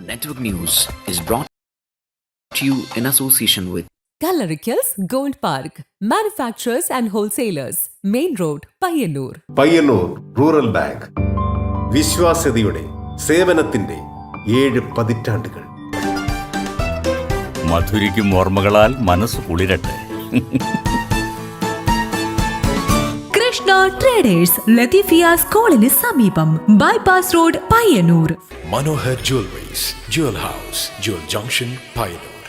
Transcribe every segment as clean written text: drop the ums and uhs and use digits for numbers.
Network News is brought to you in association with Coloricals Gold Park, manufacturers and wholesalers, Main Road, Payyannur. Payyannur rural bank വിശ്വാസ്യതയുടെ സേവനത്തിന്റെ 7 പതിറ്റാണ്ടുകൾ. മധുരിക്കും ഓർമ്മകളാൽ മനസ്സ് കുളിരട്ടെ. Krishna traders Latheefiya സ്കൂളിന് സമീപം bypass road Payyanur. Manohar Jewelries, Jewel House, Jewel Junction, Payyanur,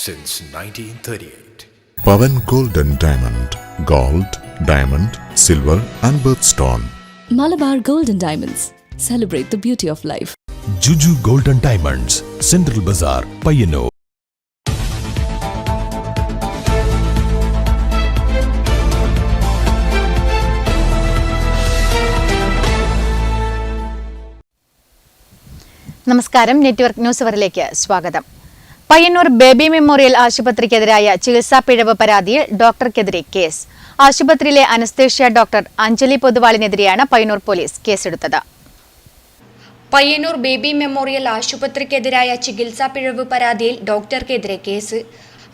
since 1938. Pavan Gold and Diamond, Gold, Diamond, Silver and Birthstone. Malabar Gold and Diamonds, celebrate the beauty of life. Juju Gold and Diamonds, Central Bazaar, Payyanur. നമസ്കാരം. Network news അവറിലേക്ക് സ്വാഗതം. Payyannur baby memorial ആശുപത്രിക്കെതിരായ ചികിത്സാ പിഴവ് പരാതിയിൽ ഡോക്ടർക്കെതിരെ case. ആശുപത്രിയിലെ anaesthesia doctor Anjali പൊതുവാളിനെതിരെയാണ് പയ്യന്നൂർ പോലീസ് കേസെടുത്തത്. പയ്യന്നൂർ ബേബി മെമ്മോറിയൽ ആശുപത്രിക്കെതിരായ ചികിത്സാ പിഴവ് പരാതിയിൽ ഡോക്ടർക്കെതിരെ കേസ്.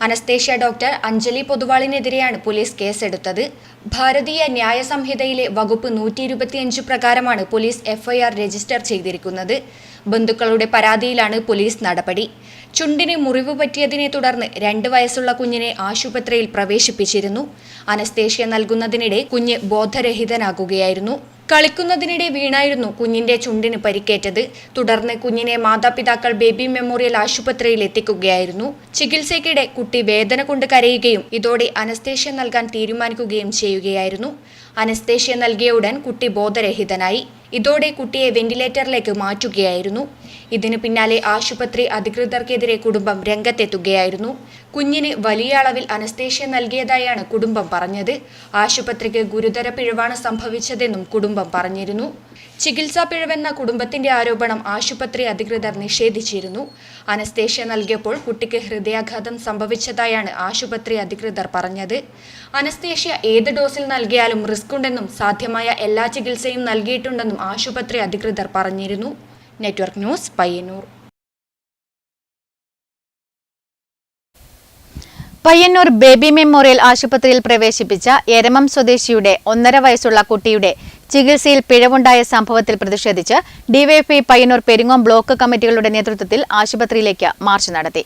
അനസ്തേഷ്യ ഡോക്ടർ അഞ്ജലി പൊതുവാളിനെതിരെയാണ് പോലീസ് കേസെടുത്തത്. ഭാരതീയ ന്യായ സംഹിതയിലെ വകുപ്പ് 125 പ്രകാരമാണ് പോലീസ് എഫ്ഐആർ രജിസ്റ്റർ ചെയ്തിരിക്കുന്നത്. ബന്ധുക്കളുടെ പരാതിയിലാണ് പോലീസ് നടപടി. ചുണ്ടിന് മുറിവ് പറ്റിയതിനെ തുടർന്ന് 2 വയസ്സുള്ള കുഞ്ഞിനെ ആശുപത്രിയിൽ പ്രവേശിപ്പിച്ചിരുന്നു. അനസ്തേഷ്യ നൽകുന്നതിനിടെ കുഞ്ഞ് ബോധരഹിതനാകുകയായിരുന്നു. കളിക്കുന്നതിനിടെ വീണായിരുന്നു കുഞ്ഞിന്റെ ചുണ്ടിന് പരിക്കേറ്റത്. തുടർന്ന് കുഞ്ഞിനെ മാതാപിതാക്കൾ ബേബി മെമ്മോറിയൽ ആശുപത്രിയിൽ എത്തിക്കുകയായിരുന്നു. ചികിത്സയ്ക്കിടെ കുട്ടി വേദന കൊണ്ട് കരയുകയും ഇതോടെ അനസ്തേഷ്യ നൽകാൻ തീരുമാനിക്കുകയും ചെയ്യുകയായിരുന്നു. അനസ്തേഷ്യ നൽകിയ ഉടൻ കുട്ടി ബോധരഹിതനായി. ഇതോടെ കുട്ടിയെ വെന്റിലേറ്ററിലേക്ക് മാറ്റുകയായിരുന്നു. ഇതിനു പിന്നാലെ ആശുപത്രി അധികൃതർക്കെതിരെ കുടുംബം രംഗത്തെത്തുകയായിരുന്നു. കുഞ്ഞിന് വലിയ അളവിൽ അനസ്തേഷ്യ നൽകിയതായാണ് കുടുംബം പറഞ്ഞത്. ആശുപത്രിക്ക് ഗുരുതര പിഴവാണ് സംഭവിച്ചതെന്നും കുടുംബം പറഞ്ഞിരുന്നു. ചികിത്സാ പിഴവെന്ന കുടുംബത്തിന്റെ ആരോപണം ആശുപത്രി അധികൃതർ നിഷേധിച്ചിരുന്നു. അനസ്തേഷ്യ നൽകിയപ്പോൾ കുട്ടിക്ക് ഹൃദയാഘാതം സംഭവിച്ചതായാണ് ആശുപത്രി അധികൃതർ പറഞ്ഞത്. അനസ്തേഷ്യ ഏത് ഡോസിൽ നൽകിയാലും റിസ്ക് ഉണ്ടെന്നും സാധ്യമായ എല്ലാ ചികിത്സയും നൽകിയിട്ടുണ്ടെന്നും ആശുപത്രി അധികൃതർ പറഞ്ഞിരുന്നു. Network news, Payyannur. Payyannur baby memorial ആശുപത്രിയിൽ പ്രവേശിപ്പിച്ച എരമം സ്വദേശിയുടെ 1.5 വയസ്സുള്ള കുട്ടിയുടെ ചികിത്സയിൽ പിഴവുണ്ടായ സംഭവത്തിൽ പ്രതിഷേധിച്ച് ഡിവൈഎഫ്ഐ പയ്യന്നൂർ പെരിങ്ങോം ബ്ലോക്ക് കമ്മിറ്റികളുടെ നേതൃത്വത്തിൽ ആശുപത്രിയിലേക്ക് മാർച്ച് നടത്തി.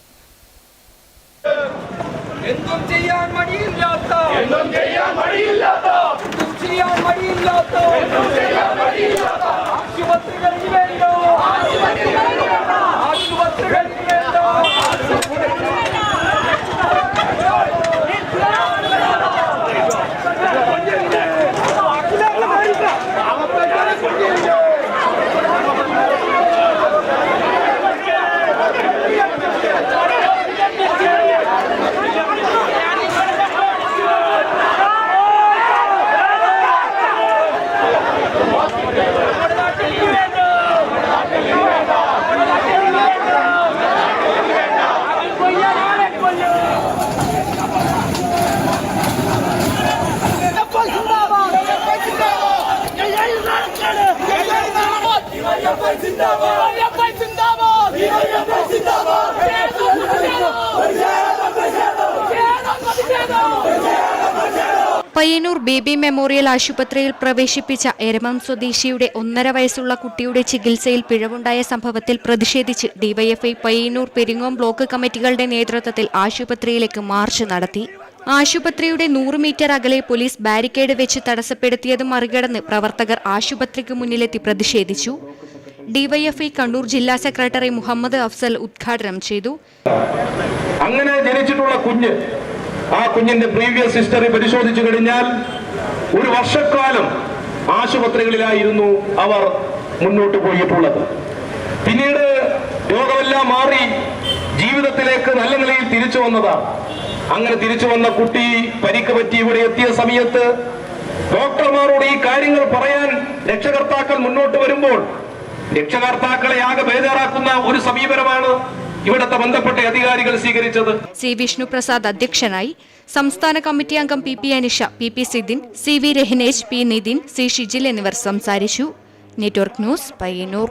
പയ്യന്നൂർ ബേബി മെമ്മോറിയൽ ആശുപത്രിയിൽ പ്രവേശിപ്പിച്ച എരമം സ്വദേശിയുടെ 1.5 വയസ്സുള്ള കുട്ടിയുടെ ചികിത്സയിൽ പിഴവുണ്ടായ സംഭവത്തിൽ പ്രതിഷേധിച്ച് ഡിവൈഎഫ്ഐ പയ്യന്നൂർ പെരിങ്ങോം ബ്ലോക്ക് കമ്മിറ്റികളുടെ നേതൃത്വത്തിൽ ആശുപത്രിയിലേക്ക് മാർച്ച് നടത്തി. ആശുപത്രിയുടെ 100 മീറ്റർ അകലെ പോലീസ് ബാരിക്കേഡ് വെച്ച് തടസ്സപ്പെടുത്തിയത് മറികടന്ന് പ്രവർത്തകർ ആശുപത്രിക്ക് മുന്നിലെത്തി പ്രതിഷേധിച്ചു. ഡിവൈഎഫ്ഐ കണ്ണൂർ ജില്ലാ സെക്രട്ടറി മുഹമ്മദ് അഫ്സൽ ഉദ്ഘാടനം ചെയ്തു. അങ്ങനെ ജനിച്ചിട്ടുള്ള കുഞ്ഞ്, ആ കുഞ്ഞിന്റെ പ്രീവിയസ് ഹിസ്റ്ററി പരിശോധിച്ചു കഴിഞ്ഞാൽ 1 വർഷക്കാലം ആശുപത്രികളിലായിരുന്നു അവർ മുന്നോട്ട് പോയിട്ടുള്ളത്. പിന്നീട് രോഗമെല്ലാം മാറി ജീവിതത്തിലേക്ക് നല്ല നിലയിൽ തിരിച്ചു വന്നതാണ്. അങ്ങനെ തിരിച്ചു വന്ന കുട്ടി പരിക്ക് പറ്റി ഇവിടെ എത്തിയ സമയത്ത് ഡോക്ടർമാരോട് ഈ കാര്യങ്ങൾ പറയാൻ രക്ഷകർത്താക്കൾ മുന്നോട്ട് വരുമ്പോൾ രക്ഷകർത്താക്കളെ ആകെ ബേജാറാക്കുന്ന ഒരു സമീപനമാണ് ഇവിടുത്തെ ബന്ധപ്പെട്ട അധികാരികൾ സ്വീകരിച്ചത്. സി വിഷ്ണുപ്രസാദ് അധ്യക്ഷനായി. സംസ്ഥാന കമ്മിറ്റി അംഗം P Anisha, P Sidin, CV Rahinesh, P Nithin, C Shijil എന്നിവർ സംസാരിച്ചു. Network news, Payyannur.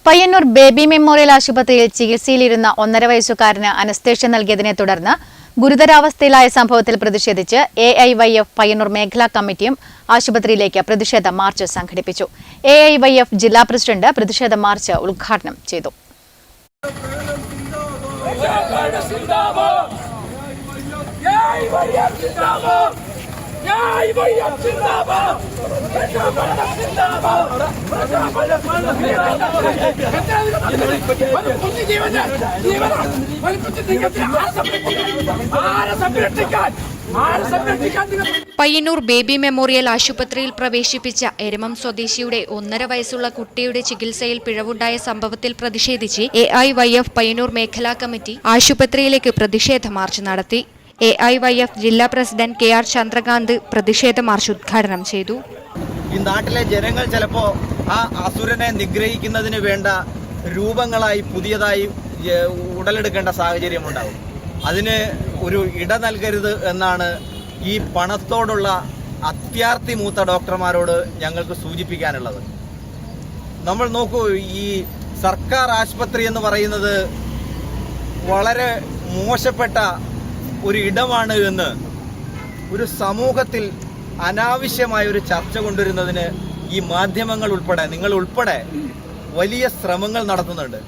Payyannur baby memorial ആശുപത്രിയിൽ ചികിത്സയിലിരുന്ന 1.5 വയസ്സുകാരന് അനസ്തേഷ്യ നൽകിയതിനെ തുടർന്ന് ഗുരുതരാവസ്ഥയിലായ സംഭവത്തിൽ പ്രതിഷേധിച്ച് AIYF പയ്യന്നൂർ മേഖലാ കമ്മിറ്റിയും ആശുപത്രിയിലേക്ക് പ്രതിഷേധ മാർച്ച് സംഘടിപ്പിച്ചു. AIYF ജില്ലാ പ്രസിഡന്റ് പ്രതിഷേധ മാർച്ച് ഉദ്ഘാടനം ചെയ്തു. പയ്യന്നൂർ ബേബി മെമ്മോറിയൽ ആശുപത്രിയിൽ പ്രവേശിപ്പിച്ച എരമം സ്വദേശിയുടെ 1.5 വയസ്സുള്ള കുട്ടിയുടെ ചികിത്സയിൽ പിഴവുണ്ടായ സംഭവത്തിൽ പ്രതിഷേധിച്ച് AIYF പയ്യന്നൂർ മേഖലാ കമ്മിറ്റി ആശുപത്രിയിലേക്ക് പ്രതിഷേധ മാർച്ച് നടത്തി. AIYF ജില്ലാ പ്രസിഡന്റ് KR ചന്ദ്രകാന്ത് പ്രതിഷേധ മാർച്ച് ഉദ്ഘാടനം ചെയ്തു. ഈ നാട്ടിലെ ജനങ്ങൾ ചിലപ്പോൾ ആ അസുരനെ നിഗ്രഹിക്കുന്നതിന് വേണ്ട രൂപങ്ങളായി പുതിയതായി ഉടലെടുക്കേണ്ട സാഹചര്യമുണ്ടാകും. അതിന് ഒരു ഇട നൽകരുത് എന്നാണ് ഈ പണത്തോടുള്ള അത്യാർത്തി മൂത്ത ഡോക്ടർമാരോട് ഞങ്ങൾക്ക് സൂചിപ്പിക്കാനുള്ളത്. നമ്മൾ നോക്കൂ, ഈ സർക്കാർ ആശുപത്രി എന്ന് പറയുന്നത് വളരെ മോശപ്പെട്ട ഒരു ഇടമാണ് എന്ന് ഒരു സമൂഹത്തിൽ അനാവശ്യമായ ഒരു ചർച്ച കൊണ്ടുവരുന്നതിന് ഈ മാധ്യമങ്ങൾ ഉൾപ്പെടെ, നിങ്ങൾ ഉൾപ്പെടെ വലിയ ശ്രമങ്ങൾ നടത്തുന്നുണ്ട്.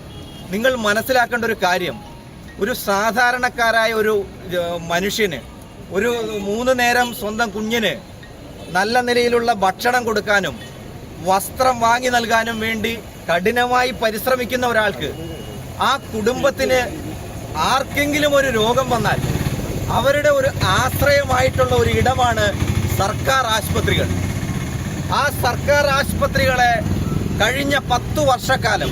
നിങ്ങൾ മനസ്സിലാക്കേണ്ട ഒരു കാര്യം, ഒരു സാധാരണക്കാരായ ഒരു മനുഷ്യന് ഒരു 3 നേരം സ്വന്തം കുഞ്ഞിന് നല്ല നിലയിലുള്ള ഭക്ഷണം കൊടുക്കാനും വസ്ത്രം വാങ്ങി നൽകാനും വേണ്ടി കഠിനമായി പരിശ്രമിക്കുന്ന ഒരാൾക്ക്, ആ കുടുംബത്തിന് ആർക്കെങ്കിലും ഒരു രോഗം വന്നാൽ അവരുടെ ഒരു ആശ്രയമായിട്ടുള്ള ഒരു ഇടമാണ് സർക്കാർ ആശുപത്രികൾ. ആ സർക്കാർ ആശുപത്രികളെ കഴിഞ്ഞ 10 വർഷക്കാലം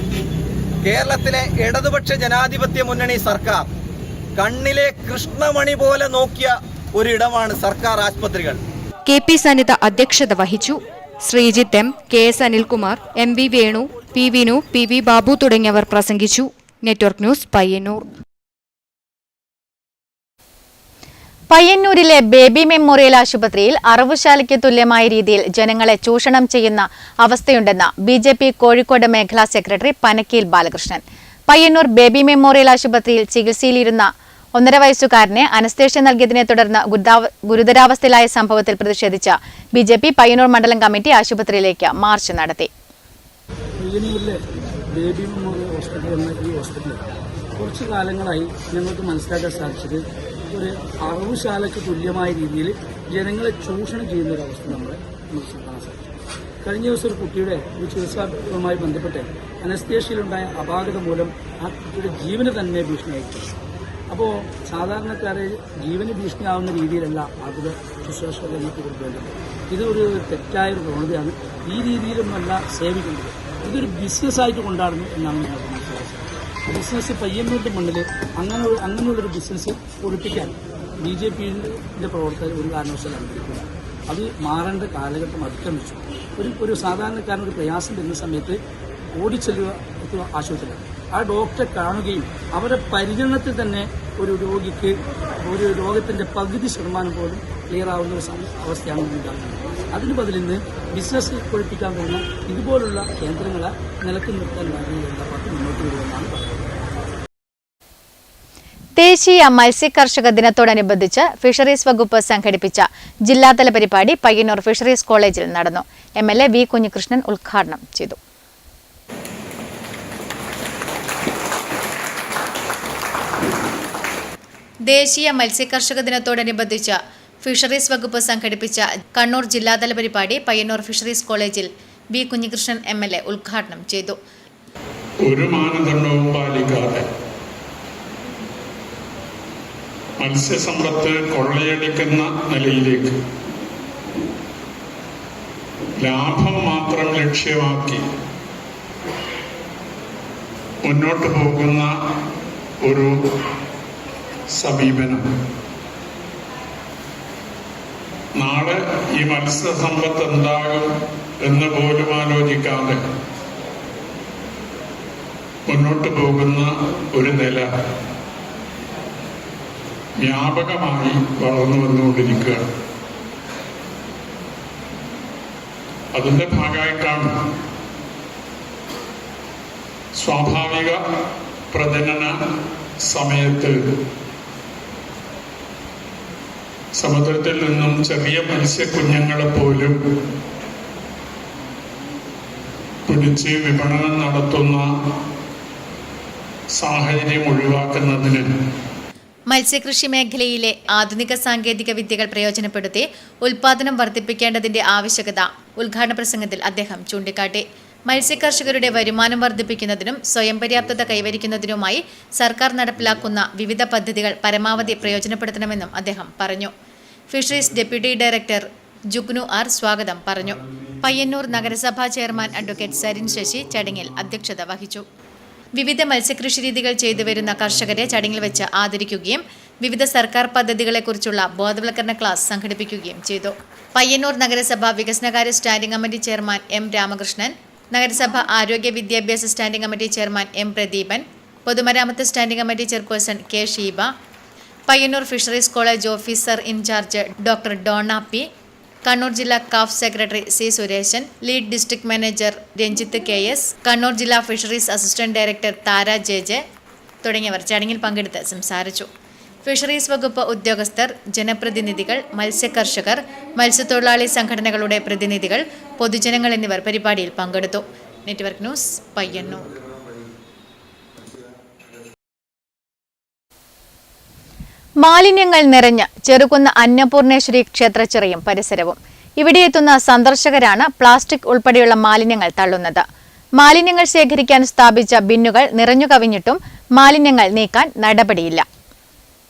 കേരളത്തിലെ ഇടതുപക്ഷ ജനാധിപത്യ മുന്നണി സർക്കാർ കണ്ണിലെ കൃഷ്ണമണി പോലെ നോക്കിയ ഒരിടമാണ് സർക്കാർ ആശുപത്രികൾ. KP സനിത അധ്യക്ഷത വഹിച്ചു. Sreejith M, KS Anilkumar, MV Venu, P Vinu, PV Babu തുടങ്ങിയവർ പ്രസംഗിച്ചു. Network news, Payyannur. പയ്യന്നൂരിലെ ബേബി മെമ്മോറിയൽ ആശുപത്രിയിൽ അറവുശാലയ്ക്ക് തുല്യമായ രീതിയിൽ ജനങ്ങളെ ചൂഷണം ചെയ്യുന്ന അവസ്ഥയുണ്ടെന്ന് BJP കോഴിക്കോട് മേഖലാ secretary Panakkeel Balakrishnan. Payyanur baby memorial ആശുപത്രിയിൽ ചികിത്സയിലിരുന്ന 1.5 വയസ്സുകാരനെ അനസ്തേഷ്യ നൽകിയതിനെ തുടർന്ന് ഗുരുതരാവസ്ഥയിലായ സംഭവത്തിൽ പ്രതിഷേധിച്ച BJP പയ്യന്നൂർ മണ്ഡലം കമ്മിറ്റി ആശുപത്രിയിലേക്ക് മാർച്ച് നടത്തി. ബേബി മെമ്മോറിയൽ ഹോസ്പിറ്റൽ എന്ന ഈ ഹോസ്പിറ്റലിൽ കുറച്ചു കാലങ്ങളായി ഞങ്ങൾക്ക് മനസ്സിലാക്കാൻ സാധിച്ചത് ഒരു അറവുശാലയ്ക്ക് തുല്യമായ രീതിയിൽ ജനങ്ങളെ ചൂഷണം ചെയ്യുന്ന ഒരു അവസ്ഥ നമ്മളെ മനസ്സിലാക്കാൻ സാധിച്ചു. കഴിഞ്ഞ ദിവസം ഒരു കുട്ടിയുടെ ഒരു ചികിത്സാവുമായി ബന്ധപ്പെട്ട് അനസ്തേഷ്യയിലുണ്ടായ അപാകത മൂലം ആ കുട്ടിയുടെ ജീവന് തന്നെ ഭീഷണിയായിരിക്കും. അപ്പോൾ സാധാരണക്കാരെ ജീവന് ഭീഷണിയാവുന്ന രീതിയിലല്ല അതിൽ ശുശ്രൂഷ രംഗത്ത് കൊടുക്കേണ്ടത്. ഇതൊരു തെറ്റായൊരു പ്രവണതയാണ്. ഈ രീതിയിലൊന്നല്ല സേവിക്കുന്നത്. ഇതൊരു ബിസിനസ്സായിട്ട് കൊണ്ടാടുന്നു എന്നാണ് ഞങ്ങൾക്ക് മനസ്സിലാക്കുന്നത്. ബിസിനസ് പയ്യന്നൂരിൻ്റെ മണ്ണിൽ അങ്ങനെയുള്ളൊരു ബിസിനസ് പൊളിപ്പിക്കാൻ BJPയുടെ പ്രവർത്തകർ ഒരു കാരണവശാലും അനുവദിക്കില്ല. അത് മാറേണ്ട കാലഘട്ടം അതിക്രമിച്ചു. ഒരു സാധാരണക്കാരനൊരു പ്രയാസം വരുന്ന സമയത്ത് ഓടിച്ചെല്ലുക ആശുപത്രിയിലാണ്. ആ ഡോക്ടറെ കാണുകയും അവരുടെ പരിചരണത്തിൽ തന്നെ ഒരു രോഗിക്ക് ഒരു രോഗത്തിൻ്റെ പകുതി ശതമാനം പോലും ക്ലിയർ ആവുന്ന ഒരു അവസ്ഥയാണ് ഉണ്ടാകുന്നത്. അതിന് ബദലിൽ നിന്ന് ബിസിനസ് പൊളിപ്പിക്കാൻ വരുന്ന ഇതുപോലുള്ള കേന്ദ്രങ്ങളെ നിലക്ക് നിർത്താൻ വേണ്ടി മുന്നോട്ട് വരുമെന്നാണ് പറയുന്നത്. ദേശീയ മത്സ്യകർഷക ദിനത്തോടനുബന്ധിച്ച് ഫിഷറീസ് വകുപ്പ് സംഘടിപ്പിച്ച ജില്ലാതല പരിപാടി പയ്യന്നൂർ ഫിഷറീസ് കോളേജിൽ നടന്നു. MLA V കുഞ്ഞികൃഷ്ണൻ ഉദ്ഘാടനം ചെയ്തു. ദേശീയ മത്സ്യകർഷക ദിനത്തോടനുബന്ധിച്ച് ഫിഷറീസ് വകുപ്പ് സംഘടിപ്പിച്ച കണ്ണൂർ ജില്ലാതല പരിപാടി പയ്യന്നൂർ ഫിഷറീസ് കോളേജിൽ വി കുഞ്ഞികൃഷ്ണൻ MLA ഉദ്ഘാടനം ചെയ്തു. ഒരു മാനദണ്ഡവും പാലിക്കാതെ മത്സ്യസമ്പത്ത് കൊള്ളയടിക്കുന്ന നിലയിലേക്ക് ലാഭം മാത്രം ലക്ഷ്യമാക്കി മുന്നോട്ട് പോകുന്ന ഒരു സമീപനം നാളെ ഈ മത്സ്യസമ്പത്ത് എന്താകും എന്ന് പോലും ആലോചിക്കാതെ മുന്നോട്ട് പോകുന്ന ഒരു നില വ്യാപകമായി വളർന്നു വന്നുകൊണ്ടിരിക്കുകയാണ്. അതിന്റെ ഭാഗമായിട്ടാണ് സ്വാഭാവിക പ്രജനന സമയത്ത് സമുദ്രത്തിൽ നിന്നും ചെറിയ മത്സ്യക്കുഞ്ഞുങ്ങളെ പോലും പിടിച്ച് വിപണനം നടത്തുന്ന സാഹചര്യം ഒഴിവാക്കുന്നതിന് മത്സ്യകൃഷി മേഖലയിലെ ആധുനിക സാങ്കേതിക വിദ്യകൾ പ്രയോജനപ്പെടുത്തി ഉൽപാദനം വർദ്ധിപ്പിക്കേണ്ടതിന്റെ ആവശ്യകത ഉദ്ഘാടന പ്രസംഗത്തിൽ അദ്ദേഹം ചൂണ്ടിക്കാട്ടി. മത്സ്യകർഷകരുടെ വരുമാനം വർദ്ധിപ്പിക്കുന്നതിനും സ്വയം പര്യാപ്തത കൈവരിക്കുന്നതിനുമായി സർക്കാർ നടപ്പിലാക്കുന്ന വിവിധ പദ്ധതികൾ പരമാവധി പ്രയോജനപ്പെടുത്തണമെന്നും അദ്ദേഹം പറഞ്ഞു. Fisheries deputy director Jugnu R സ്വാഗതം പറഞ്ഞു. പയ്യന്നൂർ നഗരസഭാ ചെയർമാൻ അഡ്വക്കേറ്റ് സരിൻ ശശി ചടങ്ങിൽ അധ്യക്ഷത വഹിച്ചു. വിവിധ മത്സ്യകൃഷി രീതികൾ ചെയ്തുവരുന്ന കർഷകരെ ചടങ്ങിൽ വെച്ച് ആദരിക്കുകയും വിവിധ സർക്കാർ പദ്ധതികളെക്കുറിച്ചുള്ള ബോധവൽക്കരണ ക്ലാസ് സംഘടിപ്പിക്കുകയും ചെയ്തു. പയ്യന്നൂർ നഗരസഭ വികസനകാര്യ standing committee chairman M Ramakrishnan, നഗരസഭ ആരോഗ്യ വിദ്യാഭ്യാസ standing committee chairman M Pradeepan, പൊതുമരാമത്ത് standing committee chairperson K Sheeba, Payyannur fisheries college officer in charge doctor Dona P, Kannur ജില്ലാ കാഫ് secretary C Suresan, lead district manager Ranjith KS, Kannur ജില്ലാ fisheries assistant director Thara JJ തുടങ്ങിയവർ ചടങ്ങിൽ പങ്കെടുത്ത് സംസാരിച്ചു. ഫിഷറീസ് വകുപ്പ് ഉദ്യോഗസ്ഥർ, ജനപ്രതിനിധികൾ, മത്സ്യകർഷകർ, മത്സ്യത്തൊഴിലാളി സംഘടനകളുടെ പ്രതിനിധികൾ, പൊതുജനങ്ങൾ എന്നിവർ പരിപാടിയിൽ പങ്കെടുത്തു. Network news, Payyanur. മാലിന്യങ്ങൾ നിറഞ്ഞ് ചെറുകുന്ന് അന്നപൂർണേശ്വരി ക്ഷേത്രച്ചിറയും പരിസരവും. ഇവിടെയെത്തുന്ന സന്ദർശകരാണ് പ്ലാസ്റ്റിക് ഉൾപ്പെടെയുള്ള മാലിന്യങ്ങൾ തള്ളുന്നത്. മാലിന്യങ്ങൾ ശേഖരിക്കാൻ സ്ഥാപിച്ച ബിന്നുകൾ നിറഞ്ഞു കവിഞ്ഞിട്ടും മാലിന്യങ്ങൾ നീക്കാൻ നടപടിയില്ല.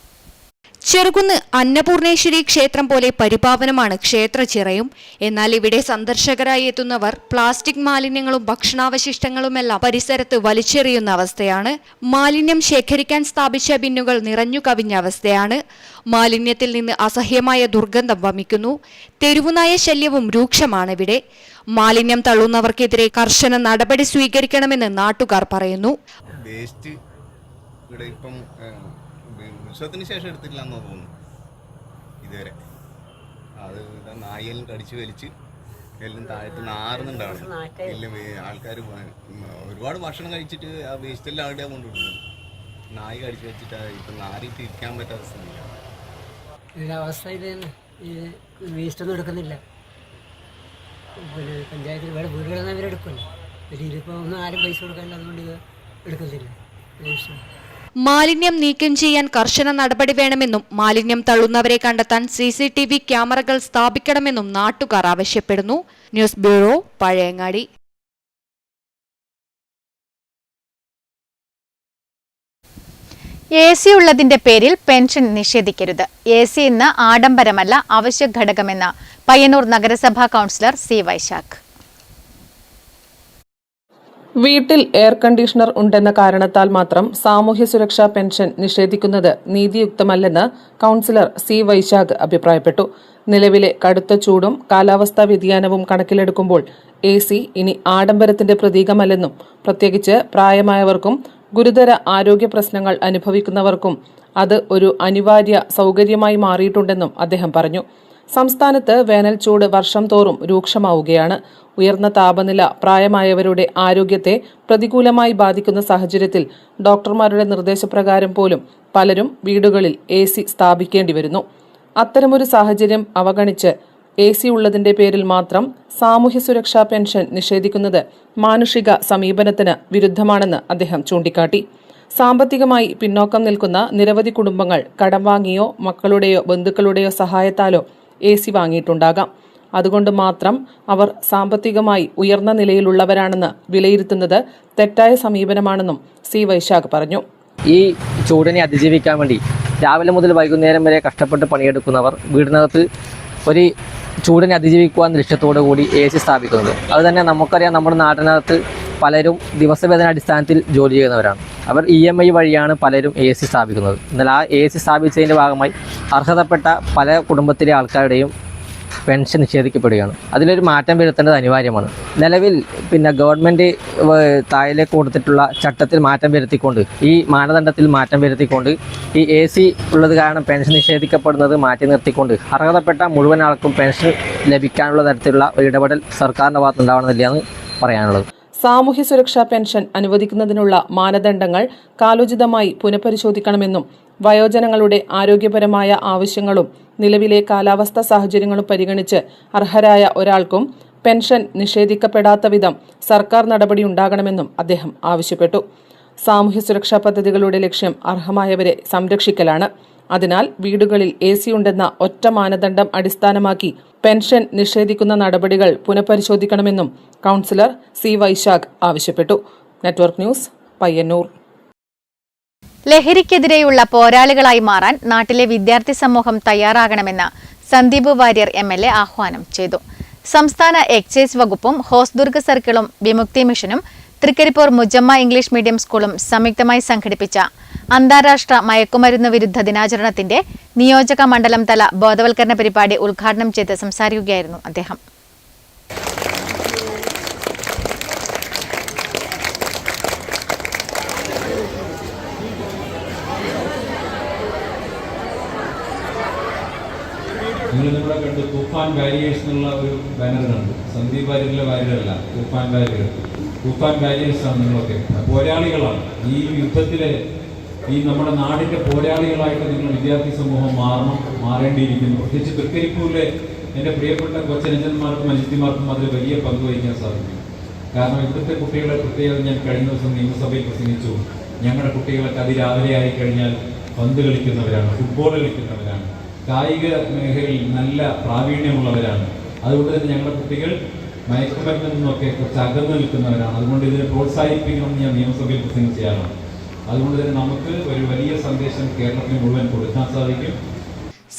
ചെറുകുന്ന് അന്നപൂർണേശ്വരി ക്ഷേത്രം പോലെ പരിപാവനമാണ് ക്ഷേത്രച്ചിറയും. എന്നാൽ ഇവിടെ സന്ദർശകരായി എത്തുന്നവർ പ്ലാസ്റ്റിക് മാലിന്യങ്ങളും ഭക്ഷണാവശിഷ്ടങ്ങളുമെല്ലാം പരിസരത്ത് വലിച്ചെറിയുന്ന അവസ്ഥയാണ്. മാലിന്യം ശേഖരിക്കാൻ സ്ഥാപിച്ച ബിന്നുകൾ നിറഞ്ഞു കവിഞ്ഞ അവസ്ഥയാണ്. മാലിന്യത്തിൽ നിന്ന് അസഹ്യമായ ദുർഗന്ധം വമിക്കുന്നു. തെരുവുനായ ശല്യവും രൂക്ഷമാണിവിടെ. മാലിന്യം തള്ളുന്നവർക്കെതിരെ കർശന നടപടി സ്വീകരിക്കണമെന്ന് നാട്ടുകാർ പറയുന്നു. ഉത്സവത്തിന് ശേഷം എടുത്തിട്ടില്ലെന്ന് തോന്നുന്നു ഇതുവരെ. അത് നായെല്ലാം കടിച്ചു വലിച്ച് എല്ലാം താഴത്ത് നാറുന്നുണ്ടാവും. എല്ലാം ആൾക്കാർ ഒരുപാട് ഭക്ഷണം കഴിച്ചിട്ട് ആ വേസ്റ്റെല്ലാം അവിടെയാണ് കൊണ്ടുവിടുന്നത്. നായി കടിച്ചു വെച്ചിട്ട് ഇപ്പം നാറിയിട്ട് ഇരിക്കാൻ പറ്റാത്ത സ്ഥിതിയാണ്. ഇതിനവസ്ഥ ഇത് തന്നെ. ഈ വേസ്റ്റൊന്നും എടുക്കുന്നില്ല. പിന്നെ പഞ്ചായത്തിൽ വേറെ വീടുകളെല്ലാം ഇവരെടുക്കുമല്ലോ. ഇതിലിപ്പോൾ ഒന്നും ആരും പൈസ കൊടുക്കാനില്ല, അതുകൊണ്ട് ഇത് എടുക്കുന്നില്ല വേസ്റ്റ്. മാലിന്യം നീക്കം ചെയ്യാൻ കർശന നടപടി വേണമെന്നും മാലിന്യം തള്ളുന്നവരെ കണ്ടെത്താൻ CCTV ക്യാമറകൾ സ്ഥാപിക്കണമെന്നും നാട്ടുകാർ ആവശ്യപ്പെടുന്നു. News bureau, Pazhayangadi. AC ഉള്ളതിന്റെ പേരിൽ പെൻഷൻ നിഷേധിക്കരുത്. AC ഇന്ന് ആഡംബരമല്ല, അവശ്യ ഘടകമെന്ന് പയ്യന്നൂർ നഗരസഭാ കൗൺസിലർ C വൈശാഖ്. വീട്ടിൽ എയർ കണ്ടീഷണർ ഉണ്ടെന്ന കാരണത്താൽ മാത്രം സാമൂഹ്യ സുരക്ഷാ പെൻഷൻ നിഷേധിക്കുന്നത് നീതിയുക്തമല്ലെന്ന് കൗൺസിലർ C വൈശാഖ് അഭിപ്രായപ്പെട്ടു. നിലവിലെ കടുത്ത ചൂടും കാലാവസ്ഥാ വ്യതിയാനവും കണക്കിലെടുക്കുമ്പോൾ AC ഇനി ആഡംബരത്തിന്റെ പ്രതീകമല്ലെന്നും പ്രത്യേകിച്ച് പ്രായമായവർക്കും ഗുരുതര ആരോഗ്യ പ്രശ്നങ്ങൾ അനുഭവിക്കുന്നവർക്കും അത് ഒരു അനിവാര്യ സൗകര്യമായി മാറിയിട്ടുണ്ടെന്നും അദ്ദേഹം പറഞ്ഞു. സംസ്ഥാനത്ത് വേനൽച്ചൂട് വർഷം തോറും രൂക്ഷമാവുകയാണ്. ഉയർന്ന താപനില പ്രായമായവരുടെ ആരോഗ്യത്തെ പ്രതികൂലമായി ബാധിക്കുന്ന സാഹചര്യത്തിൽ ഡോക്ടർമാരുടെ നിർദ്ദേശപ്രകാരം പോലും പലരും വീടുകളിൽ AC സ്ഥാപിക്കേണ്ടി വരുന്നു. അത്തരമൊരു സാഹചര്യം അവഗണിച്ച് AC ഉള്ളതിന്റെ പേരിൽ മാത്രം സാമൂഹ്യ സുരക്ഷാ പെൻഷൻ നിഷേധിക്കുന്നത് മാനുഷിക സമീപനത്തിന് വിരുദ്ധമാണെന്ന് അദ്ദേഹം ചൂണ്ടിക്കാട്ടി. സാമ്പത്തികമായി പിന്നോക്കം നിൽക്കുന്ന നിരവധി കുടുംബങ്ങൾ കടം വാങ്ങിയോ മക്കളുടെയോ ബന്ധുക്കളുടെയോ സഹായത്താലോ AC വാങ്ങിയിട്ടുണ്ടാകാം. അതുകൊണ്ട് മാത്രം അവർ സാമ്പത്തികമായി ഉയർന്ന നിലയിലുള്ളവരാണെന്ന് വിലയിരുത്തുന്നത് തെറ്റായ സമീപനമാണെന്നും സി വൈശാഖ് പറഞ്ഞു. ഈ ചൂടിനെ അതിജീവിക്കാൻ വേണ്ടി രാവിലെ മുതൽ വൈകുന്നേരം വരെ കഷ്ടപ്പെട്ട് പണിയെടുക്കുന്നവർ വീടിനകത്ത് ഒരു ചൂടിനെ അതിജീവിക്കുവാൻ ലക്ഷ്യത്തോടു കൂടി AC സ്ഥാപിക്കുന്നത്. അതുതന്നെ നമുക്കറിയാം, നമ്മുടെ നാട്ടിനകത്ത് പലരും ദിവസവേതന അടിസ്ഥാനത്തിൽ ജോലി ചെയ്യുന്നവരാണ്. അവർ EMI വഴിയാണ് പലരും AC സ്ഥാപിക്കുന്നത്. എന്നാൽ ആ AC സ്ഥാപിച്ചതിൻ്റെ ഭാഗമായി അർഹതപ്പെട്ട പല കുടുംബത്തിലെ ആൾക്കാരുടെയും പെൻഷൻ നിഷേധിക്കപ്പെടുകയാണ്. അതിലൊരു മാറ്റം വരുത്തേണ്ടത് അനിവാര്യമാണ്. നിലവിൽ ഗവൺമെൻറ് താഴേക്ക് കൊടുത്തിട്ടുള്ള ചട്ടത്തിൽ മാറ്റം വരുത്തിക്കൊണ്ട്, ഈ മാനദണ്ഡത്തിൽ മാറ്റം വരുത്തിക്കൊണ്ട്, ഈ AC ഉള്ളത് കാരണം പെൻഷൻ നിഷേധിക്കപ്പെടുന്നത് മാറ്റി നിർത്തിക്കൊണ്ട് അർഹതപ്പെട്ട മുഴുവൻ ആൾക്കും പെൻഷൻ ലഭിക്കാനുള്ള തരത്തിലുള്ള ഒരു ഇടപെടൽ സർക്കാരിൻ്റെ ഭാഗത്ത് ഉണ്ടാവണമെന്നില്ലെന്ന് പറയാനുള്ളത്. സാമൂഹ്യ സുരക്ഷാ പെൻഷൻ അനുവദിക്കുന്നതിനുള്ള മാനദണ്ഡങ്ങൾ കാലോചിതമായി പുനഃപരിശോധിക്കണമെന്നും വയോജനങ്ങളുടെ ആരോഗ്യപരമായ ആവശ്യങ്ങളും നിലവിലെ കാലാവസ്ഥാ സാഹചര്യങ്ങളും പരിഗണിച്ച് അർഹരായ ഒരാൾക്കും പെൻഷൻ നിഷേധിക്കപ്പെടാത്ത വിധം സർക്കാർ നടപടിയുണ്ടാകണമെന്നും അദ്ദേഹം ആവശ്യപ്പെട്ടു. സാമൂഹ്യ സുരക്ഷാ പദ്ധതികളുടെ ലക്ഷ്യം അർഹമായവരെ സംരക്ഷിക്കലാണ്. അതിനാൽ വീടുകളിൽ AC ഉണ്ടെന്ന ഒറ്റ മാനദണ്ഡം അടിസ്ഥാനമാക്കി പെൻഷൻ നിഷേധിക്കുന്ന നടപടികൾ പുനഃപരിശോധിക്കണമെന്നും കൗൺസിലർ സി വൈശാഖ് ആവശ്യപ്പെട്ടു. Network news, Payyannur. ലഹരിക്കെതിരെയുള്ള പോരാളികളായി മാറാൻ നാട്ടിലെ വിദ്യാർത്ഥി സമൂഹം തയ്യാറാകണമെന്ന് സന്ദീപ് വാര്യർ MLA ആഹ്വാനം ചെയ്തു. സംസ്ഥാന എക്സൈസ് വകുപ്പും ഹോസ്ദുർഗ് സർക്കിളും വിമുക്തി മിഷനും തൃക്കരിപ്പൂർ മുജമ്മ ഇംഗ്ലീഷ് മീഡിയം സ്കൂളും സംയുക്തമായി സംഘടിപ്പിച്ച അന്താരാഷ്ട്ര മയക്കുമരുന്ന് വിരുദ്ധ ദിനാചരണത്തിന്റെ നിയോജക മണ്ഡലം തല ബോധവൽക്കരണ പരിപാടി ഉദ്ഘാടനം ചെയ്ത് സംസാരിക്കുകയായിരുന്നു അദ്ദേഹം. നിങ്ങൾ ഇവിടെ കണ്ട് തൂഫാൻ വാരിയേഴ്സ് എന്നുള്ള ഒരു ബാനർ കണ്ടു. സന്ദീപ് വാര്യറിലെ വാര്യരല്ല, തൂഫാൻ വാരിയർ. തൂഫാൻ വാരിയേഴ്സ് ആണ് നിങ്ങളൊക്കെ. പോരാളികളാണ് ഈ യുദ്ധത്തിലെ, ഈ നമ്മുടെ നാടിൻ്റെ പോരാളികളായിട്ട് നിങ്ങൾ വിദ്യാർത്ഥി സമൂഹം മാറേണ്ടിയിരിക്കുന്നു. പ്രത്യേകിച്ച് തൃക്കരിപ്പൂരിലെ എൻ്റെ പ്രിയപ്പെട്ട കൊച്ചനജന്മാർക്കും അനിത്യമാർക്കും അതിൽ വലിയ പങ്ക് വഹിക്കാൻ സാധിക്കും. കാരണം ഇവിടുത്തെ കുട്ടികളെ പ്രത്യേകത ഞാൻ കഴിഞ്ഞ ദിവസം നിയമസഭയിൽ പ്രസംഗിച്ചു. ഞങ്ങളുടെ കുട്ടികളൊക്കെ അതിരാവിലെ ആയി കഴിഞ്ഞാൽ പന്ത് കളിക്കുന്നവരാണ്, ഫുട്ബോൾ കളിക്കുന്നവരാണ്, കായിക മേഖലയിൽ നല്ല പ്രാവീണ്യമുള്ളവരാണ്. അതുകൊണ്ട് തന്നെ ഞങ്ങളുടെ കുട്ടികൾ മയക്കുമരുന്നിൽ നിന്നൊക്കെ കുറച്ച് അകന്നു നിൽക്കുന്നവരാണ്. അതുകൊണ്ട് ഇതിനെ പ്രോത്സാഹിപ്പിക്കണമെന്ന് ഞാൻ നിയമസഭയിൽ പ്രസംഗിച്ചതാണ്. അതുകൊണ്ട് തന്നെ നമുക്ക് ഒരു വലിയ സന്ദേശം കേരളത്തിന് മുഴുവൻ കൊടുക്കാൻ സാധിക്കും.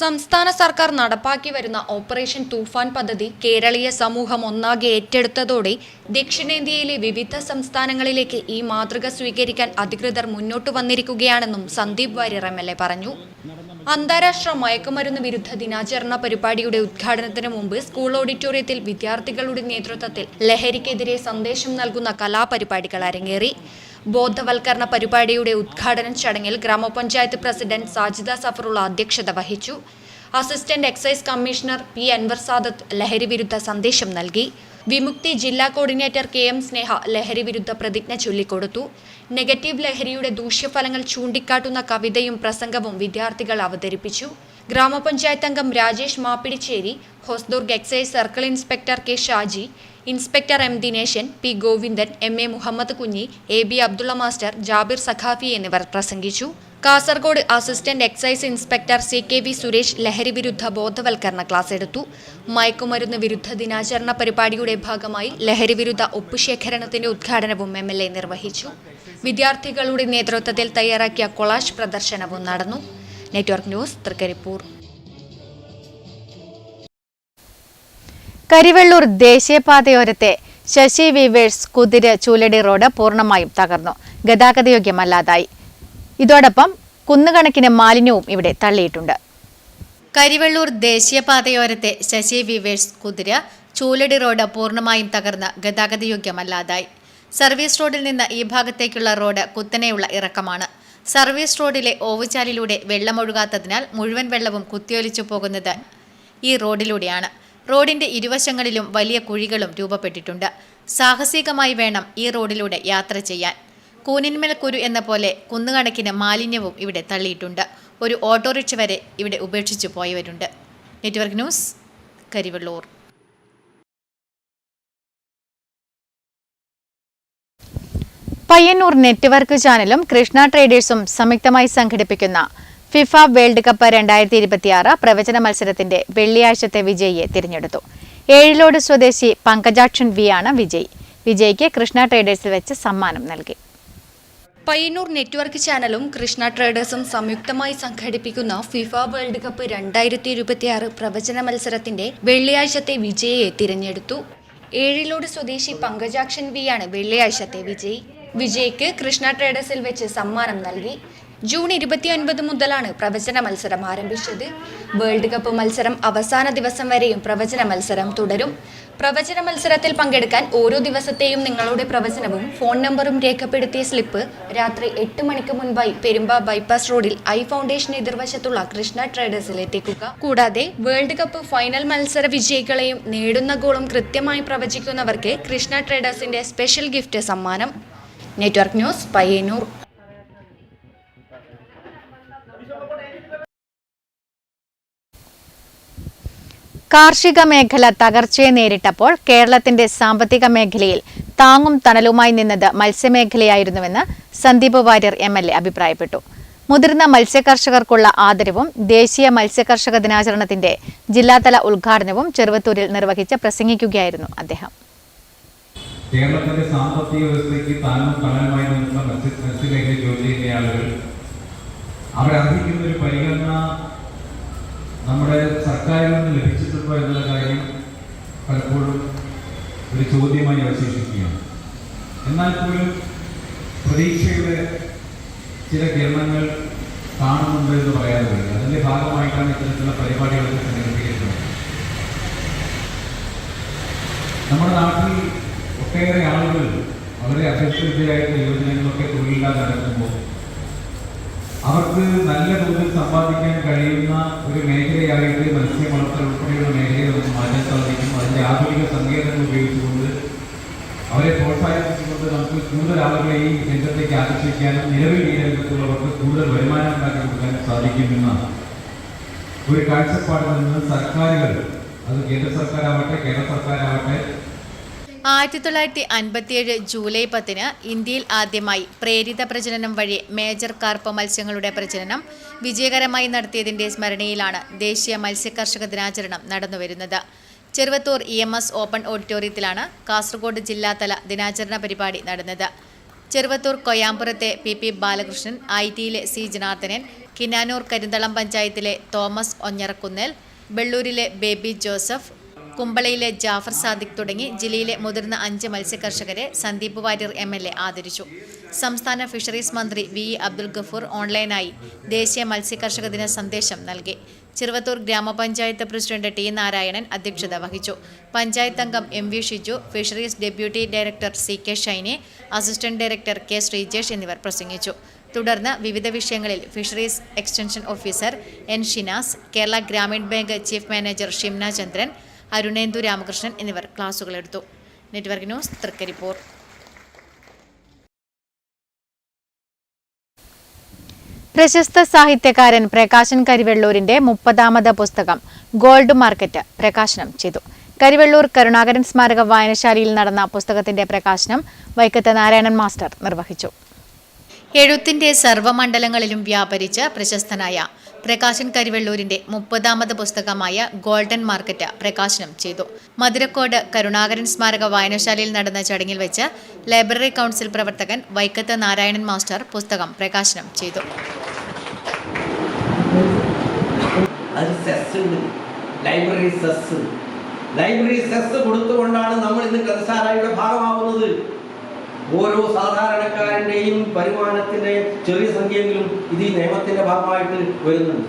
സംസ്ഥാന സർക്കാർ നടപ്പാക്കി വരുന്ന ഓപ്പറേഷൻ തൂഫാൻ പദ്ധതി കേരളീയ സമൂഹം ഒന്നാകെ ഏറ്റെടുത്തതോടെ ദക്ഷിണേന്ത്യയിലെ വിവിധ സംസ്ഥാനങ്ങളിലേക്ക് ഈ മാതൃക സ്വീകരിക്കാൻ അധികൃതർ മുന്നോട്ട് വന്നിരിക്കുകയാണെന്നും സന്ദീപ് വാര്യർ MLA പറഞ്ഞു. അന്താരാഷ്ട്ര മയക്കുമരുന്ന് വിരുദ്ധ ദിനാചരണ പരിപാടിയുടെ ഉദ്ഘാടനത്തിന് മുമ്പ് സ്കൂൾ ഓഡിറ്റോറിയത്തിൽ വിദ്യാർത്ഥികളുടെ നേതൃത്വത്തിൽ ലഹരിക്കെതിരെ സന്ദേശം നൽകുന്ന കലാപരിപാടികൾ അരങ്ങേറി. ബോധവൽക്കരണ പരിപാടിയുടെ ഉദ്ഘാടന ചടങ്ങിൽ ഗ്രാമപഞ്ചായത്ത് പ്രസിഡന്റ് സാജിദ സഫറുള്ള അധ്യക്ഷത വഹിച്ചു. Assistant excise commissioner P. Anwar Sadath ലഹരി വിരുദ്ധ സന്ദേശം നൽകി. വിമുക്തി ജില്ലാ കോർഡിനേറ്റർ KM സ്നേഹ ലഹരി വിരുദ്ധ പ്രതിജ്ഞ ചൊല്ലിക്കൊടുത്തു. നെഗറ്റീവ് ലഹരിയുടെ ദൂഷ്യഫലങ്ങൾ ചൂണ്ടിക്കാട്ടുന്ന കവിതയും പ്രസംഗവും വിദ്യാർത്ഥികൾ അവതരിപ്പിച്ചു. ഗ്രാമപഞ്ചായത്ത് അംഗം Rajesh Mappidicheri, Hosdurg excise circle inspector K. Shaji, inspector M. Dineshan, P. Govindan, MA Muhammad Kunhi, AB Abdulla master, Jabir Saqafi എന്നിവർ പ്രസംഗിച്ചു. Kasaragod assistant excise inspector CKV Suresh ലഹരി വിരുദ്ധ ബോധവൽക്കരണ ക്ലാസ് എടുത്തു. മയക്കുമരുന്ന് വിരുദ്ധ ദിനാചരണ പരിപാടിയുടെ ഭാഗമായി ലഹരി വിരുദ്ധ ഒപ്പുശേഖരണത്തിന്റെ ഉദ്ഘാടനവും MLA നിർവഹിച്ചു. വിദ്യാർത്ഥികളുടെ നേതൃത്വത്തിൽ തയ്യാറാക്കിയ കൊളാഷ് പ്രദർശനവും നടന്നു. Network news, Trikaripur. കരിവെള്ളൂർ ദേശീയപാതയോരത്തെ ശശി വീവേഴ്സ് കുതിര് ചൂലടി റോഡ് പൂർണ്ണമായും തകർന്നു, ഗതാഗതയോഗ്യമല്ലാതായി. ഇതോടൊപ്പം കുന്നുകണക്കിന് മാലിന്യവും ഇവിടെ തള്ളിയിട്ടുണ്ട്. കരിവെള്ളൂർ ദേശീയപാതയോരത്തെ ശശി വീവേഴ്സ് കുതിര് ചൂലടി റോഡ് പൂർണ്ണമായും തകർന്ന് ഗതാഗതയോഗ്യമല്ലാതായി. സർവീസ് റോഡിൽ നിന്ന് ഈ ഭാഗത്തേക്കുള്ള റോഡ് കുത്തനെയുള്ള ഇറക്കമാണ്. സർവീസ് റോഡിലെ ഓവുചാലിലൂടെ വെള്ളമൊഴുകാത്തതിനാൽ മുഴുവൻ വെള്ളവും കുത്തിയൊലിച്ചു പോകുന്നത് ഈ റോഡിലൂടെയാണ്. റോഡിന്റെ ഇരുവശങ്ങളിലും വലിയ കുഴികളും രൂപപ്പെട്ടിട്ടുണ്ട്. സാഹസികമായി വേണം ഈ റോഡിലൂടെ യാത്ര ചെയ്യാൻ. കൂനിന്മേൽ കുരു എന്ന പോലെ കുന്നുകണക്കിന് മാലിന്യവും ഇവിടെ തള്ളിയിട്ടുണ്ട്. ഒരു ഓട്ടോറിക്ഷ വരെ ഇവിടെ ഉപേക്ഷിച്ചു പോയവരുണ്ട്. Network news, Karivellur. Payyannur network ചാനലും കൃഷ്ണ ട്രേഡേഴ്സും സംയുക്തമായി സംഘടിപ്പിക്കുന്ന FIFA വേൾഡ് കപ്പ് 2026 പ്രവചന മത്സരത്തിന്റെ വെള്ളിയാഴ്ചത്തെ വിജയിയെ തിരഞ്ഞെടുത്തു. ഏഴിലോട് സ്വദേശി പങ്കജാക്ഷൻ വി ആണ് വിജയ്. വിജയ്ക്ക് കൃഷ്ണ ട്രേഡേഴ്സിൽ വെച്ച് സമ്മാനം നൽകി. പയ്യന്നൂർ നെറ്റ്വർക്ക് ചാനലും കൃഷ്ണ ട്രേഡേഴ്സും സംയുക്തമായി സംഘടിപ്പിക്കുന്ന ഫിഫ വേൾഡ് കപ്പ് 2026 പ്രവചന മത്സരത്തിന്റെ വെള്ളിയാഴ്ചത്തെ വിജയിയെ തിരഞ്ഞെടുത്തു. ഏഴിലോട് സ്വദേശി പങ്കജാക്ഷൻ വി ആണ് വെള്ളിയാഴ്ചത്തെ വിജയി. വിജയ്ക്ക് കൃഷ്ണ ട്രേഡേഴ്സിൽ വെച്ച് സമ്മാനം നൽകി. ജൂൺ 29 മുതലാണ് പ്രവചന മത്സരം ആരംഭിച്ചത്. വേൾഡ് കപ്പ് മത്സരം അവസാന ദിവസം വരെയും പ്രവചന മത്സരം തുടരും. പ്രവചന മത്സരത്തിൽ പങ്കെടുക്കാൻ ഓരോ ദിവസത്തെയും നിങ്ങളുടെ പ്രവചനവും ഫോൺ നമ്പറും രേഖപ്പെടുത്തിയ സ്ലിപ്പ് രാത്രി 8 മണിക്ക് മുൻപായി പെരുമ്പ ബൈപ്പാസ് റോഡിൽ ഐ ഫൗണ്ടേഷൻ എതിർവശത്തുള്ള കൃഷ്ണ ട്രേഡേഴ്സിൽ എത്തിക്കുക. കൂടാതെ വേൾഡ് കപ്പ് ഫൈനൽ മത്സര വിജയികളെയും നേടുന്ന ഗോളും കൃത്യമായി പ്രവചിക്കുന്നവർക്ക് കൃഷ്ണ ട്രേഡേഴ്സിന്റെ സ്പെഷ്യൽ ഗിഫ്റ്റ് സമ്മാനം. Network news, Payyanur. കാർഷിക മേഖല തകർച്ചയെ നേരിട്ടപ്പോൾ കേരളത്തിന്റെ സാമ്പത്തിക മേഖലയിൽ താങ്ങും തണലുമായി നിന്നത് മത്സ്യമേഖലയായിരുന്നുവെന്ന് സന്ദീപ് വാര്യർ MLA അഭിപ്രായപ്പെട്ടു. മുതിർന്ന മത്സ്യകർഷകർക്കുള്ള ആദരവും ദേശീയ മത്സ്യകർഷക ദിനാചരണത്തിന്റെ ജില്ലാതല ഉദ്ഘാടനവും ചെറുവത്തൂരിൽ നിർവഹിച്ച് പ്രസംഗിക്കുകയായിരുന്നു അദ്ദേഹം. കേരളത്തിന്റെ സാമ്പത്തിക വ്യവസ്ഥയ്ക്ക് താങ്ങും തണലുമായി നിൽക്കുന്ന മത്സ്യമേഖലയിൽ ജോലി ചെയ്യുന്ന ആളുകൾ അവരർഹിക്കുന്ന ഒരു പരിഗണന നമ്മുടെ സർക്കാരിൽ നിന്ന് ലഭിച്ചിട്ടുണ്ടോ എന്നുള്ള കാര്യം പലപ്പോഴും ഒരു ചോദ്യമായി അവശേഷിക്കുകയാണ്. എന്നാൽ പോലും പ്രതീക്ഷയുടെ ചില കിരണങ്ങൾ കാണുന്നുണ്ട് എന്ന് പറയാതെ വരിക. അതിൻ്റെ ഭാഗമായിട്ടാണ് ഇത്തരത്തിലുള്ള പരിപാടികളൊക്കെ സംഘടിപ്പിക്കുന്നത്. നമ്മുടെ നാട്ടിൽ ഒട്ടേറെ ആളുകൾ വളരെ അഭ്യസ്തവിദ്യരായിട്ടുള്ള യുവജനങ്ങളൊക്കെ തൊഴിലില്ലാതെ നടക്കുമ്പോൾ അവർക്ക് നല്ല തോതിൽ സമ്പാദിക്കാൻ കഴിയുന്ന ഒരു മേഖലയായിട്ട് മത്സ്യം വളർത്തൽ ഉൾപ്പെടെയുള്ള മേഖലയെ നമുക്ക് മാറ്റാൻ സാധിക്കും. അതിൻ്റെ ആധുനിക സങ്കേതങ്ങൾ ഉപയോഗിച്ചുകൊണ്ട് അവരെ പ്രോത്സാഹിപ്പിച്ചുകൊണ്ട് നമുക്ക് കൂടുതൽ ആളുകളെ ഈ രംഗത്തേക്ക് ആകർഷിക്കാനും നിലവിൽ ഈ രംഗത്തുള്ളവർക്ക് കൂടുതൽ വരുമാനം ഉണ്ടാക്കി കൊടുക്കാനും സാധിക്കുമെന്ന ഒരു കാഴ്ചപ്പാടിൽ നിന്ന് സർക്കാരുകൾ, അത് കേന്ദ്ര സർക്കാരാവട്ടെ കേരള സർക്കാരാവട്ടെ, 1957 ജൂലൈ 10 ഇന്ത്യയിൽ ആദ്യമായി പ്രേരിത പ്രജനനം വഴി മേജർ കാർപ്പ് മത്സ്യങ്ങളുടെ പ്രജനനം വിജയകരമായി നടത്തിയതിന്റെ സ്മരണയിലാണ് ദേശീയ മത്സ്യകർഷക ദിനാചരണം നടന്നുവരുന്നത്. ചെറുവത്തൂർ EMS ഓപ്പൺ ഓഡിറ്റോറിയത്തിലാണ് കാസർഗോഡ് ജില്ലാതല ദിനാചരണ പരിപാടി നടന്നത്. ചെറുവത്തൂർ കൊയ്യാമ്പുറത്തെ PP ബാലകൃഷ്ണൻ, ITയിലെ C ജനാർദ്ദനൻ, കിനാനൂർ കരിന്തളം പഞ്ചായത്തിലെ തോമസ് ഒഞ്ഞറക്കുന്നേൽ, ബെള്ളൂരിലെ ബേബി ജോസഫ്, കുമ്പളയിലെ ജാഫർ സാദിഖ് തുടങ്ങി ജില്ലയിലെ മുതിർന്ന 5 മത്സ്യകർഷകരെ സന്ദീപ് വാര്യർ MLA ആദരിച്ചു. സംസ്ഥാന ഫിഷറീസ് മന്ത്രി VE അബ്ദുൽ ഗഫൂർ ഓൺലൈനായി ദേശീയ മത്സ്യകർഷക ദിന സന്ദേശം നൽകി. ചെറുവത്തൂർ ഗ്രാമപഞ്ചായത്ത് പ്രസിഡന്റ് T നാരായണൻ അധ്യക്ഷത വഹിച്ചു. പഞ്ചായത്ത് അംഗം MV Shiju, fisheries deputy director CK Shiny, assistant director K Sreejesh എന്നിവർ പ്രസംഗിച്ചു. തുടർന്ന് വിവിധ വിഷയങ്ങളിൽ fisheries extension officer N Shinas, Kerala Grameen bank chief manager Shimna Chandran, Arunendu Ramakrishnan എന്നിവർ ക്ലാസുകളെടുത്തു. Network news, Trikaripur. പ്രശസ്ത സാഹിത്യകാരൻ പ്രകാശൻ കരിവെള്ളൂരിന്റെ 30ാമത് പുസ്തകം ഗോൾഡ് മാർക്കറ്റ് പ്രകാശനം ചെയ്തു. കരിവെള്ളൂർ കരുണാകരൻ സ്മാരക വായനശാലയിൽ നടന്ന പുസ്തകത്തിന്റെ പ്രകാശനം വൈക്കത്ത് നാരായണൻ മാസ്റ്റർ നിർവഹിച്ചു. എഴുത്തിന്റെ സർവ്വമണ്ഡലങ്ങളിലും വ്യാപരിച്ച് പ്രശസ്തനായ പ്രകാശൻ കരിവെള്ളൂരിന്റെ 30ാമത് പുസ്തകമായ ഗോൾഡൻ മാർക്കറ്റ് പ്രകാശനം ചെയ്തു. മധുരക്കോട് കരുണാകരൻ സ്മാരക വായനശാലയിൽ നടന്ന ചടങ്ങിൽ വെച്ച് ലൈബ്രറി കൗൺസിൽ പ്രവർത്തകൻ വൈക്കത്ത് നാരായണൻ മാസ്റ്റർ പുസ്തകം പ്രകാശനം ചെയ്തു. ലൈബ്രറി സെസ് കൊടുത്തുകൊണ്ടാണ് നമ്മൾ ഇന്ന് ഗ്രന്ഥശാലയുടെ ഭാഗമാവുന്നത്. ഓരോ സാധാരണക്കാരൻ്റെയും വരുമാനത്തിൻ്റെ ചെറിയ സംഖ്യയെങ്കിലും ഇത് ഈ നിയമത്തിൻ്റെ ഭാഗമായിട്ട് വരുന്നുണ്ട്.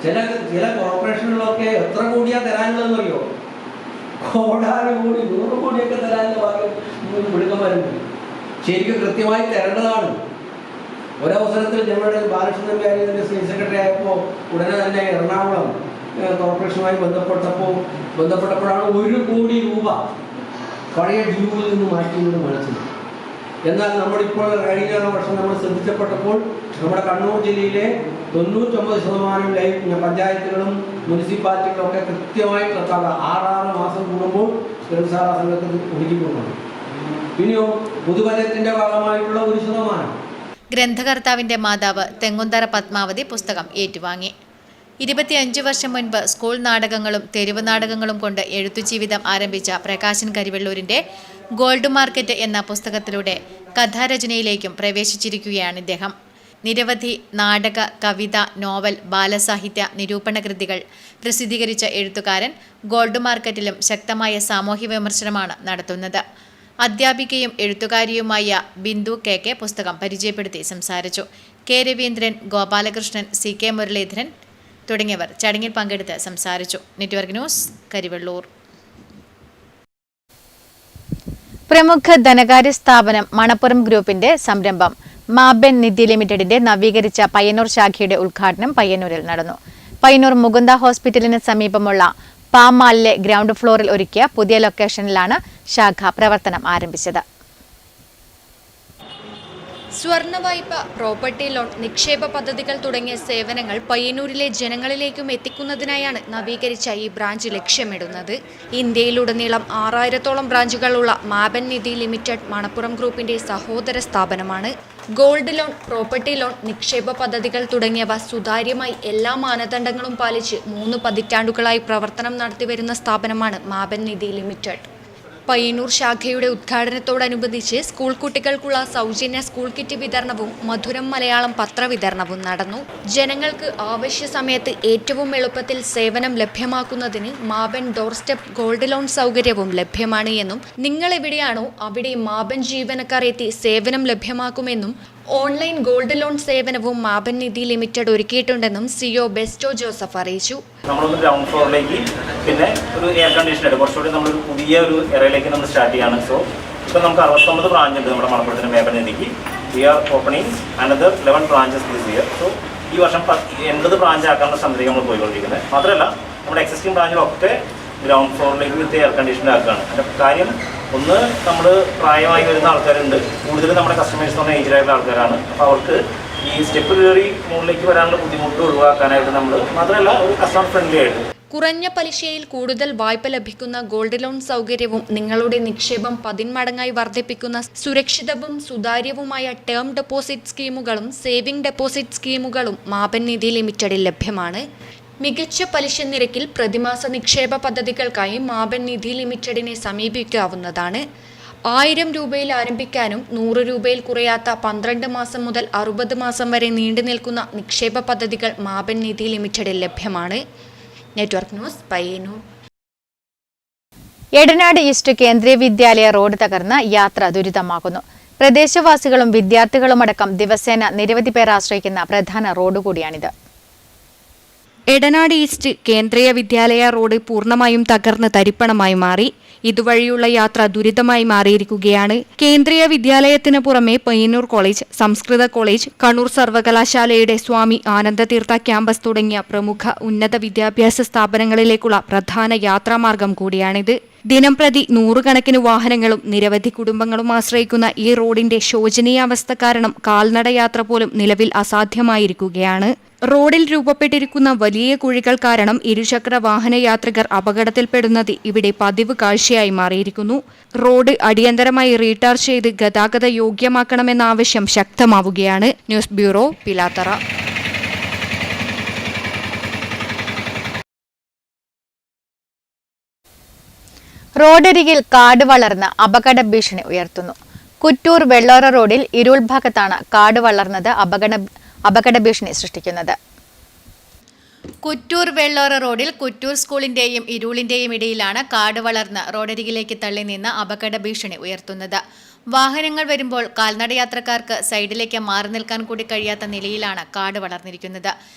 ചില കോർപ്പറേഷനുകളൊക്കെ എത്ര കോടിയാ തരാനുള്ളതെന്നറിയോ? കോടാനും കോടി 100 കോടിയൊക്കെ തരാനുള്ള ഭാഗ്യം മിടുക്കന്മാരുണ്ട്. ശരിക്കും കൃത്യമായി തരേണ്ടതാണ്. ഒരവസരത്തിൽ ഞങ്ങളുടെ ബാലകൃഷ്ണൻ കാര്യത്തിൻ്റെ സ്റ്റേറ്റ് സെക്രട്ടറി ആയപ്പോൾ ഉടനെ തന്നെ എറണാകുളം കോർപ്പറേഷനുമായി ബന്ധപ്പെട്ടപ്പോഴാണ് 1 കോടി രൂപ പഴയ ഡ്യൂവിൽ നിന്ന് മാറ്റിയെന്ന് മനസ്സിലായി. എന്നാൽ നമ്മളിപ്പോൾ കഴിഞ്ഞ വർഷം നമ്മൾ ശ്രദ്ധിച്ചപ്പെട്ടപ്പോൾ നമ്മുടെ കണ്ണൂർ ജില്ലയിലെ 99% പഞ്ചായത്തുകളും മുനിസിപ്പാലിറ്റികളും ഒക്കെ കൃത്യമായി 6 മാസം കൂടുമ്പോൾ ഗ്രന്ഥശാല സംഘത്തിൽ ഒതുക്കിക്കൊണ്ടുണ്ട്. പിന്നെയോ പൊതുബജറ്റിന്റെ ഭാഗമായിട്ടുള്ള 1%. ഗ്രന്ഥകർത്താവിന്റെ മാതാവ് തെങ്ങുന്തറ പത്മാവതി പുസ്തകം ഏറ്റുവാങ്ങി. 25 വർഷം മുൻപ് സ്കൂൾ നാടകങ്ങളും തെരുവ് നാടകങ്ങളും കൊണ്ട് എഴുത്തുജീവിതം ആരംഭിച്ച പ്രകാശൻ കരിവെള്ളൂരിന്റെ ഗോൾഡ് മാർക്കറ്റ് എന്ന പുസ്തകത്തിലൂടെ കഥാരചനയിലേക്കും പ്രവേശിച്ചിരിക്കുകയാണ് ഇദ്ദേഹം. നിരവധി നാടക, കവിത, നോവൽ, ബാലസാഹിത്യ, നിരൂപണ കൃതികൾ പ്രസിദ്ധീകരിച്ച എഴുത്തുകാരൻ ഗോൾഡ് മാർക്കറ്റിലും ശക്തമായ സാമൂഹ്യ വിമർശനമാണ് നടത്തുന്നത്. അധ്യാപികയും എഴുത്തുകാരിയുമായ ബിന്ദു കെ പുസ്തകം പരിചയപ്പെടുത്തി സംസാരിച്ചു. കെ രവീന്ദ്രൻ, ഗോപാലകൃഷ്ണൻ, CK മുരളീധരൻ തുടങ്ങിയവർ ചടങ്ങിൽ പങ്കെടുത്ത് സംസാരിച്ചു. Network news, Karivellur. പ്രമുഖ ധനകാര്യ സ്ഥാപനം മണപ്പുറം ഗ്രൂപ്പിന്റെ സംരംഭം മാബെൻ നിധി ലിമിറ്റഡിന്റെ നവീകരിച്ച പയ്യന്നൂർ ശാഖയുടെ ഉദ്ഘാടനം പയ്യന്നൂരിൽ നടന്നു. പയ്യന്നൂർ മുകുന്ദ ഹോസ്പിറ്റലിന് സമീപമുള്ള പാം മാളിലെ ഗ്രൗണ്ട് ഫ്ലോറിൽ ഒരുക്കിയ പുതിയ ലൊക്കേഷനിലാണ് ശാഖ പ്രവർത്തനം ആരംഭിച്ചത്. സ്വർണ്ണ വായ്പ, പ്രോപ്പർട്ടി ലോൺ, നിക്ഷേപ പദ്ധതികൾ തുടങ്ങിയ സേവനങ്ങൾ പയ്യന്നൂരിലെ ജനങ്ങളിലേക്കും എത്തിക്കുന്നതിനായാണ് നവീകരിച്ച ഈ ബ്രാഞ്ച് ലക്ഷ്യമിടുന്നത്. ഇന്ത്യയിലുടനീളം 6000-ഓളം ബ്രാഞ്ചുകളുള്ള മാബൻ നിധി ലിമിറ്റഡ് മണപ്പുറം ഗ്രൂപ്പിന്റെ സഹോദര സ്ഥാപനമാണ്. ഗോൾഡ് ലോൺ, പ്രോപ്പർട്ടി ലോൺ, നിക്ഷേപ പദ്ധതികൾ തുടങ്ങിയവ സുതാര്യമായി എല്ലാ മാനദണ്ഡങ്ങളും പാലിച്ച് 3 പതിറ്റാണ്ടുകളായി പ്രവർത്തനം നടത്തിവരുന്ന സ്ഥാപനമാണ് മാബൻ നിധി ലിമിറ്റഡ്. പയ്യന്നൂർ ശാഖയുടെ ഉദ്ഘാടനത്തോടനുബന്ധിച്ച് സ്കൂൾ കുട്ടികൾക്കുള്ള സൗജന്യ സ്കൂൾ കിറ്റ് വിതരണവും മധുരം മലയാളം പത്രവിതരണവും നടന്നു. ജനങ്ങൾക്ക് ആവശ്യ സമയത്ത് ഏറ്റവും എളുപ്പത്തിൽ സേവനം ലഭ്യമാക്കുന്നതിന് Maban door step gold loan സൗകര്യവും ലഭ്യമാണ് എന്നും നിങ്ങൾ എവിടെയാണോ അവിടെ മാബൻ ജീവനക്കാർ എത്തി സേവനം ലഭ്യമാക്കുമെന്നും ഓൺലൈൻ ഗോൾഡ് ലോൺ സേവനവും മാബൻ നിധി ലിമിറ്റഡ് ഒരുക്കിയിട്ടുണ്ടെന്നും CEO ബെസ്റ്റോ ജോസഫ് അറിയിച്ചു. നമ്മളൊന്ന് ഗ്രൗണ്ട് ഫ്ലോറിലേക്ക് പിന്നെ ഒരു എയർ കണ്ടീഷണർ കുറച്ചുകൂടി നമ്മളൊരു പുതിയ ഒരു എറയിലേക്ക് നമ്മൾ സ്റ്റാർട്ട് ചെയ്യാണ്. സോ ഇപ്പോൾ നമുക്ക് 69 ബ്രാഞ്ച് ഉണ്ട് നമ്മുടെ മണപ്പുറത്തിന് മാബൻ നിധിക്ക്. We are opening another 11 branches this year. So ഈ വർഷം 80 ബ്രാഞ്ച് ആക്കാനുള്ള ശ്രമത്തിലേക്ക് നമ്മൾ പോയിക്കൊണ്ടിരിക്കുന്നത്. മാത്രമല്ല നമ്മുടെ existing ബ്രാഞ്ചിലൊക്കെ ground ഫ്ലോറിലേക്ക് with air conditioner ആക്കുകയാണ്. അതിൻ്റെ കാര്യം ഒന്ന്, നമ്മൾ പ്രായമായി വരുന്ന ആൾക്കാരുണ്ട്, കൂടുതലും നമ്മുടെ കസ്റ്റമേഴ്സ് പറഞ്ഞ ഏജിലായിട്ടുള്ള ആൾക്കാരാണ്. അപ്പോൾ അവർക്ക് ഈ സ്റ്റെപ്പ് കയറി മുകളിലേക്ക് വരാനുള്ള ബുദ്ധിമുട്ട് ഒഴിവാക്കാനായിട്ട് നമ്മൾ മാത്രമല്ല ഒരു കസ്റ്റമർ ഫ്രണ്ട്ലി ആയിട്ട് കുറഞ്ഞ പലിശയിൽ കൂടുതൽ വായ്പ ലഭിക്കുന്ന ഗോൾഡ് ലോൺ സൗകര്യവും നിങ്ങളുടെ നിക്ഷേപം 10 മടങ്ങായി വർദ്ധിപ്പിക്കുന്ന സുരക്ഷിതവും സുതാര്യവുമായ term deposit സ്കീമുകളും saving deposit സ്കീമുകളും Maban Nidhi ലിമിറ്റഡിൽ ലഭ്യമാണ്. മികച്ച പലിശ നിരക്കിൽ പ്രതിമാസ നിക്ഷേപ പദ്ധതികൾക്കായി മാബൻ നിധി ലിമിറ്റഡിനെ സമീപിക്കാവുന്നതാണ്. 1000 രൂപയിൽ ആരംഭിക്കാനും 100 രൂപയിൽ കുറയാത്ത 12 മാസം മുതൽ 60 മാസം വരെ നീണ്ടു നിൽക്കുന്ന നിക്ഷേപ പദ്ധതികൾ മാബൻ നിധി ലിമിറ്റഡിൽ ലഭ്യമാണ്. Network news, Payyannur. Edanad east Kendriya Vidyalaya road തകർന്ന് യാത്ര ദുരിതമാകുന്നു. പ്രദേശവാസികളും വിദ്യാർത്ഥികളുമടക്കം ദിവസേന നിരവധി പേർ ആശ്രയിക്കുന്ന പ്രധാന റോഡ് കൂടിയാണിത്. എടനാട് ഈസ്റ്റ് കേന്ദ്രീയ വിദ്യാലയ റോഡ് പൂർണ്ണമായും തകർന്ന് തരിപ്പണമായി മാറി. ഇതുവഴിയുള്ള യാത്ര ദുരിതമായി മാറിയിരിക്കുകയാണ്. കേന്ദ്രീയ വിദ്യാലയത്തിന് പുറമെ പയ്യന്നൂർ കോളേജ്, സംസ്കൃത കോളേജ്, കണ്ണൂർ സർവകലാശാലയുടെ സ്വാമി ആനന്ദതീർത്ഥ ക്യാമ്പസ് തുടങ്ങിയ പ്രമുഖ ഉന്നത വിദ്യാഭ്യാസ സ്ഥാപനങ്ങളിലേക്കുള്ള പ്രധാന യാത്രാമാർഗം കൂടിയാണിത്. ദിനംപ്രതി 100 കണക്കിന് വാഹനങ്ങളും നിരവധി കുടുംബങ്ങളും ആശ്രയിക്കുന്ന ഈ റോഡിന്റെ ശോചനീയാവസ്ഥ കാരണം കാൽനടയാത്ര പോലും നിലവിൽ അസാധ്യമായിരിക്കുകയാണ്. റോഡിൽ രൂപപ്പെട്ടിരിക്കുന്ന വലിയ കുഴികൾ കാരണം ഇരുചക്ര വാഹന യാത്രികർ അപകടത്തിൽപ്പെടുന്നത് ഇവിടെ പതിവ് കാഴ്ചയായി മാറിയിരിക്കുന്നു. റോഡ് അടിയന്തരമായി റീടാർ ചെയ്ത് ഗതാഗത യോഗ്യമാക്കണമെന്ന ആവശ്യം ശക്തമാവുകയാണ്. News bureau, Pilathara. റോഡരികിൽ കാട് വളർന്ന് അപകട ഭീഷണി ഉയർത്തുന്നു. കുറ്റൂർ വെള്ളോറ റോഡിൽ ഇരുൾ ഭാഗത്താണ് കാട് വളർന്നത് അപകട ഭീഷണി സൃഷ്ടിക്കുന്നത്. കുറ്റൂർ വെള്ളോറ റോഡിൽ കുറ്റൂർ സ്കൂളിന്റെയും ഇരുളിന്റെയും ഇടയിലാണ് കാട് വളർന്ന് റോഡരികിലേക്ക് തള്ളി നിന്ന് അപകട ഭീഷണി ഉയർത്തുന്നത്. വാഹനങ്ങൾ വരുമ്പോൾ കാൽനടയാത്രക്കാർക്ക് സൈഡിലേക്ക് മാറി നിൽക്കാൻ കൂടി കഴിയാത്ത നിലയിലാണ് കാട് വളർന്നിരിക്കുന്നത്.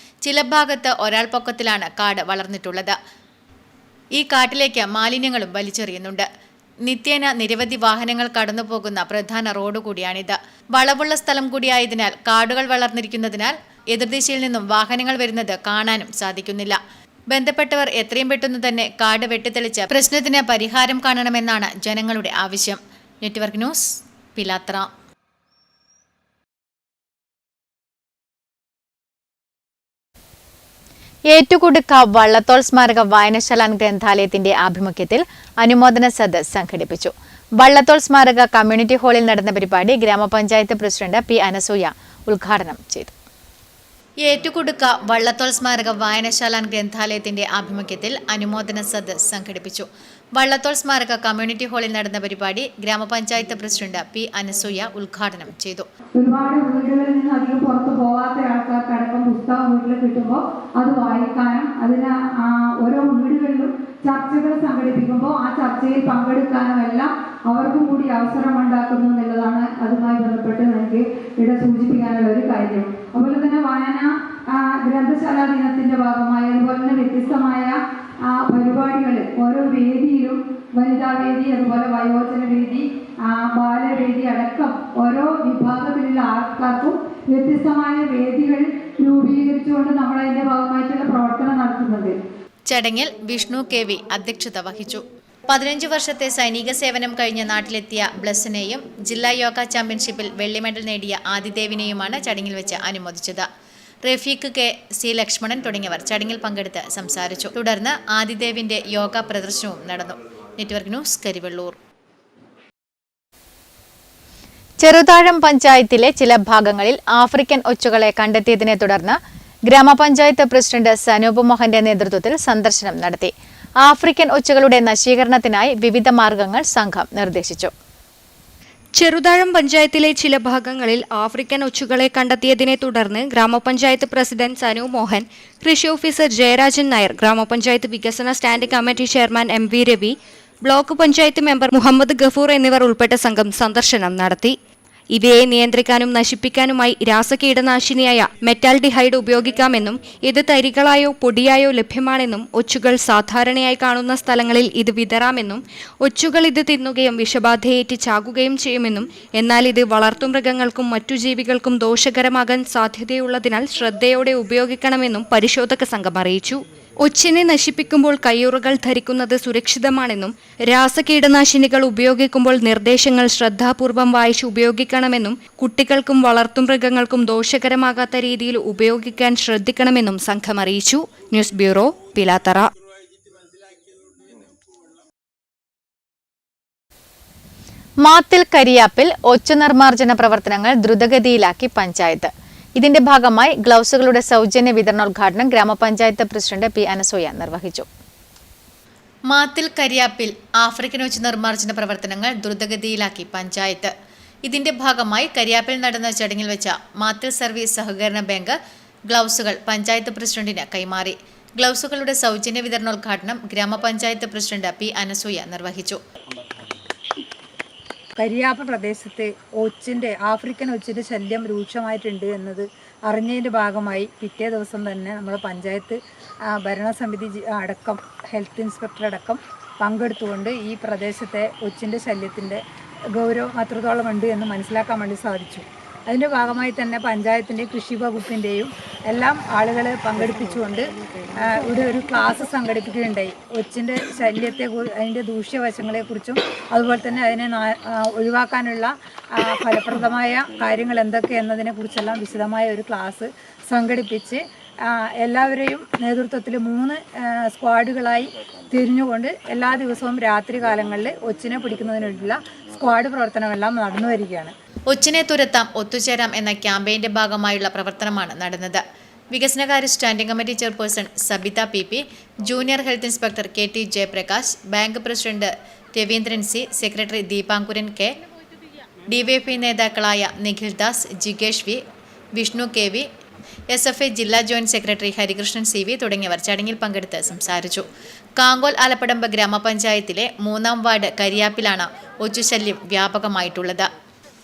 ചില ഭാഗത്ത് ഒരാൾ പൊക്കത്തിലാണ് കാട് വളർന്നിട്ടുള്ളത്. ഈ കാട്ടിലേക്ക് മാലിന്യങ്ങളും വലിച്ചെറിയുന്നുണ്ട്. നിത്യേന നിരവധി വാഹനങ്ങൾ കടന്നുപോകുന്ന പ്രധാന റോഡ് കൂടിയാണിത്. വളവുള്ള സ്ഥലം കൂടിയായതിനാൽ കാടുകൾ വളർന്നിരിക്കുന്നതിനാൽ എതിർദിശയിൽ നിന്നും വാഹനങ്ങൾ വരുന്നത് കാണാനും സാധിക്കുന്നില്ല. ബന്ധപ്പെട്ടവർ എത്രയും പെട്ടെന്ന് തന്നെ കാട് വെട്ടിത്തെളിച്ച് പ്രശ്നത്തിന് പരിഹാരം കാണണമെന്നാണ് ജനങ്ങളുടെ ആവശ്യം. Network news, Pilathara. ഏറ്റുകുടുക്ക വള്ളത്തോൾ സ്മാരക വായനശാല ഗ്രന്ഥാലയത്തിന്റെ ആഭിമുഖ്യത്തിൽ അനുമോദന സദസ്സ് സംഘടിപ്പിച്ചു. വള്ളത്തോൾ സ്മാരക കമ്മ്യൂണിറ്റി ഹാളിൽ നടന്ന പരിപാടി ഗ്രാമപഞ്ചായത്ത് പ്രസിഡന്റ് P. അനസൂയ ഉദ്ഘാടനം ചെയ്തു. ഏറ്റുകുടുക്ക വള്ളത്തോൾ സ്മാരക വായനശാല ഗ്രന്ഥാലയത്തിന്റെ ആഭിമുഖ്യത്തിൽ അനുമോദന സദസ്സ് സംഘടിപ്പിച്ചു. വള്ളത്തോൾ സ്മാരക കമ്മ്യൂണിറ്റി ഹാളിൽ നടന്ന പരിപാടി ഗ്രാമപഞ്ചായത്ത് പ്രസിഡന്റ് പി അനസൂയ ഉദ്ഘാടനം ചെയ്തു. ഒരുപാട് വീടുകളിൽ നിന്ന് അധികം പുറത്തു പോകാത്ത ആൾക്കാർക്കടക്കം പുസ്തകം വീട്ടിൽ കിട്ടുമ്പോൾ അത് വായിക്കാനും അതിന് ഓരോ വീടുകളിലും ചർച്ചകൾ സംഘടിപ്പിക്കുമ്പോൾ ആ ചർച്ചയിൽ പങ്കെടുക്കാനും എല്ലാം അവർക്കും കൂടി അവസരം ഉണ്ടാക്കുന്നു എന്നുള്ളതാണ് അതുമായി ബന്ധപ്പെട്ട് എനിക്ക് ഇവിടെ സൂചിപ്പിക്കാനുള്ള ഒരു കാര്യം. അതുപോലെ തന്നെ വായന ഗ്രന്ഥശാല ദിനത്തിന്റെ ഭാഗമായി അതുപോലെ തന്നെ വ്യത്യസ്തമായ പരിപാടികൾ ഓരോ വേദിയിലും വനിതാ വേദി, അതുപോലെ വയോജന വേദി, ബാലവേദി അടക്കം ഓരോ വിഭാഗത്തിലുള്ള ആൾക്കാർക്കും വ്യത്യസ്തമായ വേദികൾ രൂപീകരിച്ചുകൊണ്ട് നമ്മൾ അതിന്റെ ഭാഗമായിട്ടുള്ള പ്രവർത്തനം നടത്തുന്നുണ്ട്. ചടങ്ങിൽ വിഷ്ണു കെ.വി. അധ്യക്ഷത വഹിച്ചു. 15 വർഷത്തെ സൈനിക സേവനം കഴിഞ്ഞ് നാട്ടിലെത്തിയ ബ്ലസ്സിനെയും ജില്ലാ യോഗ ചാമ്പ്യൻഷിപ്പിൽ വെള്ളി മെഡൽ നേടിയ ആദിദേവിനെയുമാണ് ചടങ്ങിൽ വെച്ച് അനുമോദിച്ചത്. റഫീഖ് കെ.സി. ലക്ഷ്മണൻ തുടങ്ങിയവർ ചടങ്ങിൽ പങ്കെടുത്ത് സംസാരിച്ചു. തുടർന്ന് ആദിദേവിന്റെ യോഗ പ്രദർശനവും നടന്നു. Network news, Karivellur. ചെറുതാഴം പഞ്ചായത്തിലെ ചില ഭാഗങ്ങളിൽ ആഫ്രിക്കൻ ഒച്ചുകളെ കണ്ടെത്തിയതിനെ തുടർന്ന് ഗ്രാമപഞ്ചായത്ത് പ്രസിഡന്റ് സനൂപ് മോഹന്റെ നേതൃത്വത്തിൽ സന്ദർശനം നടത്തി. ആഫ്രിക്കൻ ഒച്ചുകളുടെ നശീകരണത്തിനായി വിവിധ മാർഗങ്ങൾ സംഘം നിർദ്ദേശിച്ചു. ചെറുതാഴം പഞ്ചായത്തിലെ ചില ഭാഗങ്ങളിൽ ആഫ്രിക്കൻ ഒച്ചുകളെ കണ്ടെത്തിയതിനെ തുടർന്ന് ഗ്രാമപഞ്ചായത്ത് പ്രസിഡന്റ് സനു മോഹൻ, കൃഷി ഓഫീസർ ജയരാജൻ നായർ, ഗ്രാമപഞ്ചായത്ത് വികസന standing committee chairman MV Ravi, block panchayat member Muhammad Gafoor എന്നിവർ ഉൾപ്പെട്ട സംഘം സന്ദർശനം നടത്തി. ഇവയെ നിയന്ത്രിക്കാനും നശിപ്പിക്കാനുമായി രാസകീടനാശിനിയായ മെറ്റാൽഡിഹൈഡ് ഉപയോഗിക്കാമെന്നും ഇത് തരികളായോ പൊടിയായോ ലഭ്യമാണെന്നും ഒച്ചുകൾ സാധാരണയായി കാണുന്ന സ്ഥലങ്ങളിൽ ഇത് വിതറാമെന്നും ഒച്ചുകൾ ഇത് തിന്നുകയും വിഷബാധയേറ്റ് ചാകുകയും ചെയ്യുമെന്നും എന്നാൽ ഇത് വളർത്തുമൃഗങ്ങൾക്കും മറ്റു ജീവികൾക്കും ദോഷകരമാകാൻ സാധ്യതയുള്ളതിനാൽ ശ്രദ്ധയോടെ ഉപയോഗിക്കണമെന്നും പരിശോധക സംഘം അറിയിച്ചു. ഒച്ചിനെ നശിപ്പിക്കുമ്പോൾ കയ്യുറകൾ ധരിക്കുന്നത് സുരക്ഷിതമാണെന്നും രാസകീടനാശിനികൾ ഉപയോഗിക്കുമ്പോൾ നിർദ്ദേശങ്ങൾ ശ്രദ്ധാപൂർവം വായിച്ച് ഉപയോഗിക്കണമെന്നും കുട്ടികൾക്കും വളർത്തുമൃഗങ്ങൾക്കും ദോഷകരമാകാത്ത രീതിയിൽ ഉപയോഗിക്കാൻ ശ്രദ്ധിക്കണമെന്നും സംഘം അറിയിച്ചു. News bureau, Pilathara. മാത്തിൽ കരിയാപ്പിൽ ഒച്ചു നിർമ്മാർജ്ജന പ്രവർത്തനങ്ങൾ ദ്രുതഗതിയിലാക്കി പഞ്ചായത്ത്. ഇതിന്റെ ഭാഗമായി ഗ്ലൗസുകളുടെ സൗജന്യ വിതരണോദ്ഘാടനം ഗ്രാമപഞ്ചായത്ത് പ്രസിഡന്റ് പി അനസൂയ നിർവഹിച്ചു. മാത്തിൽ കരിയാപ്പിൽ ആഫ്രിക്കൻ ഒച്ചു നിർമ്മാർജ്ജന പ്രവർത്തനങ്ങൾ ദ്രുതഗതിയിലാക്കി പഞ്ചായത്ത്. ഇതിന്റെ ഭാഗമായി കരിയാപ്പിൽ നടന്ന ചടങ്ങിൽ വെച്ച മാത്തിൽ സർവീസ് സഹകരണ ബാങ്ക് ഗ്ലൗസുകൾ പഞ്ചായത്ത് പ്രസിഡന്റിന് കൈമാറി. ഗ്ലൗസുകളുടെ സൗജന്യ വിതരണോദ്ഘാടനം ഗ്രാമപഞ്ചായത്ത് പ്രസിഡന്റ് പി അനസൂയ നിർവഹിച്ചു. കരിയാപ്പ് പ്രദേശത്ത് ആഫ്രിക്കൻ ഒച്ചിൻ്റെ ശല്യം രൂക്ഷമായിട്ടുണ്ട് എന്നത് അറിഞ്ഞതിൻ്റെ ഭാഗമായി പിറ്റേ ദിവസം തന്നെ നമ്മുടെ പഞ്ചായത്ത് ഭരണസമിതി അടക്കം ഹെൽത്ത് ഇൻസ്പെക്ടർ അടക്കം പങ്കെടുത്തുകൊണ്ട് ഈ പ്രദേശത്തെ ഒച്ചിൻ്റെ ശല്യത്തിൻ്റെ ഗൗരവം അത്രത്തോളം ഉണ്ട് എന്ന് മനസ്സിലാക്കാൻ വേണ്ടി സാധിച്ചു. അതിൻ്റെ ഭാഗമായി തന്നെ പഞ്ചായത്തിൻ്റെയും കൃഷി വകുപ്പിൻ്റെയും എല്ലാം ആളുകളെ പങ്കെടുപ്പിച്ചുകൊണ്ട് ഇവിടെ ഒരു ക്ലാസ് സംഘടിപ്പിക്കുകയുണ്ടായി. ഒച്ചിൻ്റെ ശല്യത്തെ അതിൻ്റെ ദൂഷ്യവശങ്ങളെക്കുറിച്ചും അതുപോലെ തന്നെ അതിനെ ഒഴിവാക്കാനുള്ള ഫലപ്രദമായ കാര്യങ്ങൾ എന്തൊക്കെ എന്നതിനെക്കുറിച്ചെല്ലാം വിശദമായ ഒരു ക്ലാസ് സംഘടിപ്പിച്ച് എല്ലാവരെയും നേതൃത്വത്തിൽ 3 സ്ക്വാഡുകളായി തിരിഞ്ഞുകൊണ്ട് എല്ലാ ദിവസവും രാത്രി കാലങ്ങളിൽ ഒച്ചിനെ പിടിക്കുന്നതിനുള്ള സ്ക്വാഡ് പ്രവർത്തനമെല്ലാം നടന്നു വരികയാണ്. ഒച്ചിനെ തുരത്താം ഒത്തുചേരാം എന്ന ക്യാമ്പയിന്റെ ഭാഗമായുള്ള പ്രവർത്തനമാണ് നടന്നത്. വികസനകാര്യ standing committee chairperson Sabitha PP, junior health inspector KT Jayaprakash, bank president Raveendran C, secretary Deepankuran K, DYFI നേതാക്കളായ നിഖിൽ ദാസ്, ജിഗേഷ് V, വിഷ്ണു KV, SFI ജില്ലാ ജോയിന്റ് സെക്രട്ടറി ഹരികൃഷ്ണൻ CV തുടങ്ങിയവർ ചടങ്ങിൽ പങ്കെടുത്ത് സംസാരിച്ചു. കാങ്കോൽ ആലപ്പടമ്പ് ഗ്രാമപഞ്ചായത്തിലെ 3-ാം വാർഡ് കരിയാപ്പിലാണ് ഒച്ചുശല്യം വ്യാപകമായിട്ടുള്ളത്.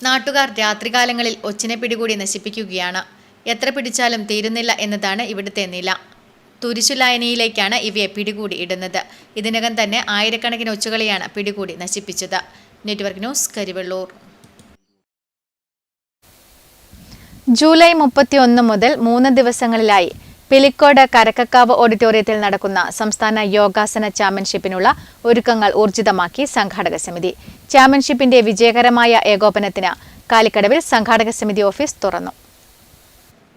നാട്ടുകാർ രാത്രികാലങ്ങളിൽ ഒച്ചിനെ പിടികൂടി നശിപ്പിക്കുകയാണ്. എത്ര പിടിച്ചാലും തീരുന്നില്ല എന്നതാണ് ഇവിടുത്തെ നില. തുരിശുലായനിയിലേക്കാണ് ഇവയെ പിടികൂടി ഇടുന്നത്. ഇതിനകം തന്നെ ആയിരക്കണക്കിന് ഒച്ചുകളെയാണ് പിടികൂടി നശിപ്പിച്ചത്. Network news, Karivellur. ജൂലൈ 31 മുതൽ 3 ദിവസങ്ങളിലായി പിലിക്കോട് കരക്കക്കാവ് ഓഡിറ്റോറിയത്തിൽ നടക്കുന്ന സംസ്ഥാന യോഗാസന ചാമ്പ്യൻഷിപ്പിനുള്ള ഒരുക്കങ്ങൾ ഊർജിതമാക്കി സംഘാടക സമിതി. ചാമ്പ്യൻഷിപ്പിന്റെ വിജയകരമായ ഏകോപനത്തിന് കാലിക്കടവിൽ സംഘാടക സമിതി ഓഫീസ് തുറന്നു.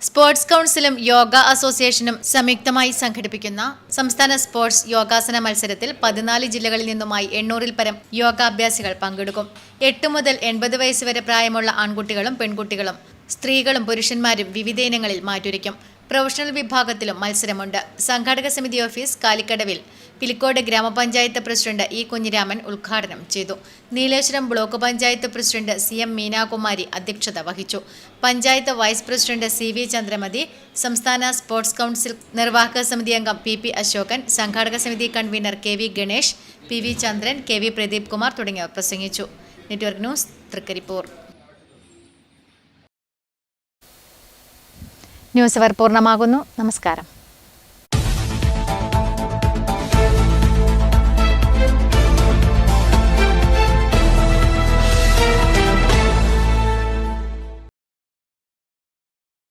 സ്പോർട്സ് കൗൺസിലും യോഗ അസോസിയേഷനും സംയുക്തമായി സംഘടിപ്പിക്കുന്ന സംസ്ഥാന സ്പോർട്സ് യോഗാസന മത്സരത്തിൽ 14 ജില്ലകളിൽ നിന്നുമായി 800-ൽ പരം യോഗാഭ്യാസികൾ പങ്കെടുക്കും. 8 മുതൽ 80 വയസ്സ് വരെ പ്രായമുള്ള ആൺകുട്ടികളും പെൺകുട്ടികളും സ്ത്രീകളും പുരുഷന്മാരും വിവിധ ഇനങ്ങളിൽ മാറ്റുരയ്ക്കും. പ്രൊഫഷണൽ വിഭാഗത്തിലും മത്സരമുണ്ട്. സംഘാടക സമിതി ഓഫീസ് കാലിക്കടവിൽ പിലിക്കോട് ഗ്രാമപഞ്ചായത്ത് പ്രസിഡന്റ് ഇ കുഞ്ഞിരാമൻ ഉദ്ഘാടനം ചെയ്തു. Nileshwaram block panchayat president CM Meenakumari അധ്യക്ഷത വഹിച്ചു. Panchayat vice president CV Chandramathi, സംസ്ഥാന സ്പോർട്സ് കൗൺസിൽ നിർവാഹക സമിതി അംഗം PP അശോകൻ, സംഘാടക സമിതി convener KV Ganesh, PV Chandran, KV Pradeep Kumar തുടങ്ങിയവർ പ്രസംഗിച്ചു. Network news Thrikaripur. News hour പൂർണ്ണമാകുന്നു. നമസ്കാരം.